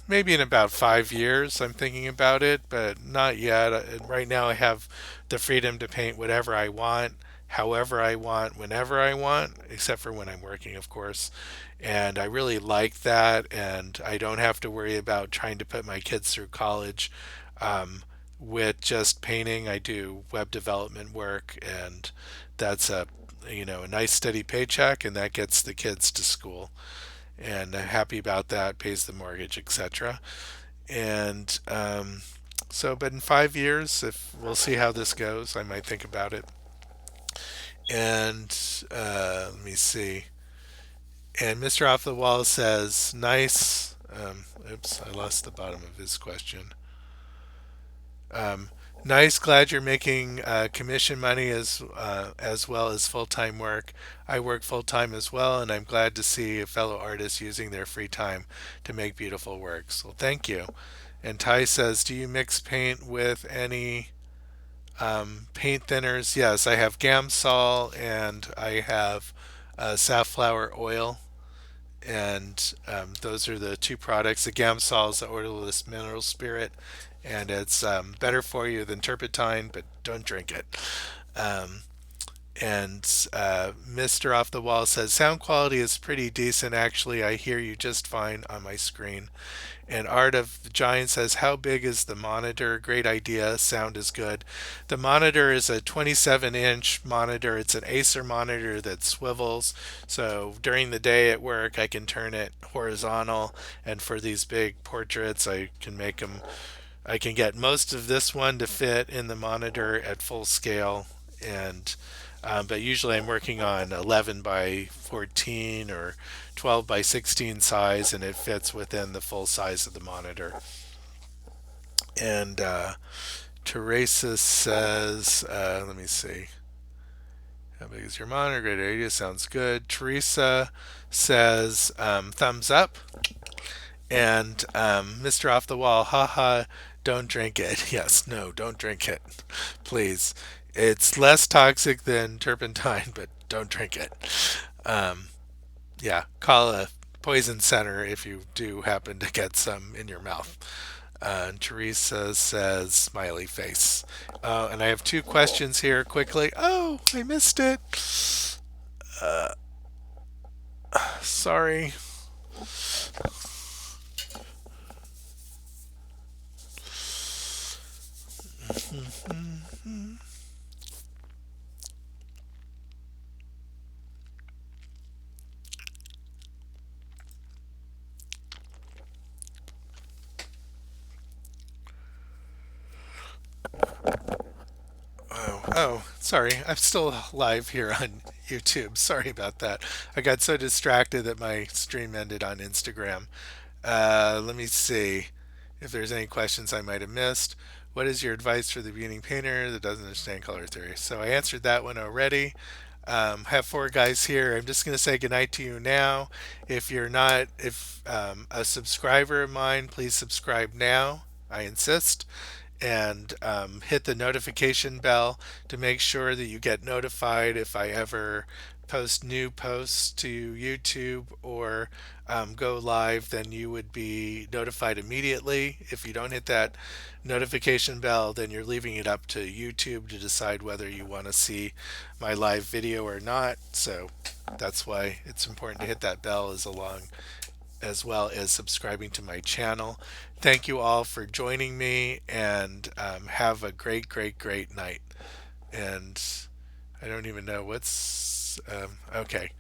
Maybe in about 5 years, I'm thinking about it, but not yet. Right now, I have the freedom to paint whatever I want, however I want, whenever I want, except for when I'm working, of course. And I really like that, and I don't have to worry about trying to put my kids through college um, with just painting. I do web development work, and that's a nice steady paycheck, and that gets the kids to school and I'm happy about that, pays the mortgage, etc. And but in 5 years, if we'll see how this goes, I might think about it. And let me see. And Mr. Off the Wall says, "Nice." Oops, I lost the bottom of his question. Um, Nice. Glad you're making commission money as well as full time work. I work full time as well, and I'm glad to see a fellow artist using their free time to make beautiful works. Well, thank you. And Ty says, "Do you mix paint with any paint thinners?" Yes, I have Gamsol and I have safflower oil, and those are the two products. The Gamsol is the odorless mineral spirit, and it's better for you than turpentine, but don't drink it. Um, and Mr. Off the Wall says, "Sound quality is pretty decent, actually. I hear you just fine on my screen." And Art of the Giant says, "How big is the monitor? Great idea. Sound is good." The monitor is a 27-inch monitor. It's an Acer monitor that swivels. So during the day at work, I can turn it horizontal. And for these big portraits, I can get most of this one to fit in the monitor at full scale. And but usually I'm working on 11 by 14 or 12 by 16 size, and it fits within the full size of the monitor. And Teresa says, let me see, how big is your monitor? Great idea, sounds good. Teresa says, thumbs up. And Mr. Off the Wall, haha, don't drink it. Yes, no, don't drink it, please. It's less toxic than turpentine, but don't drink it. Um, yeah, call a poison center if you do happen to get some in your mouth. And Teresa says, smiley face. And I have two questions here quickly. Oh, I missed it. Sorry. Oh, sorry. I'm still live here on YouTube. Sorry about that. I got so distracted that my stream ended on Instagram. Let me see if there's any questions I might have missed. What is your advice for the beginning painter that doesn't understand color theory? So I answered that one already. I have four guys here. I'm just going to say goodnight to you now. If you're not, if a subscriber of mine, please subscribe now. I insist, and hit the notification bell to make sure that you get notified if I ever post new posts to YouTube or go live, then you would be notified immediately. If you don't hit that notification bell, then you're leaving it up to YouTube to decide whether you want to see my live video or not. So that's why it's important to hit that bell as well as subscribing to my channel. Thank you all for joining me, and have a great, great, great night. And I don't even know what's okay.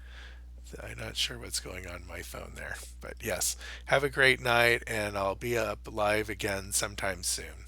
I'm not sure what's going on my phone there, but yes, have a great night, and I'll be up live again sometime soon.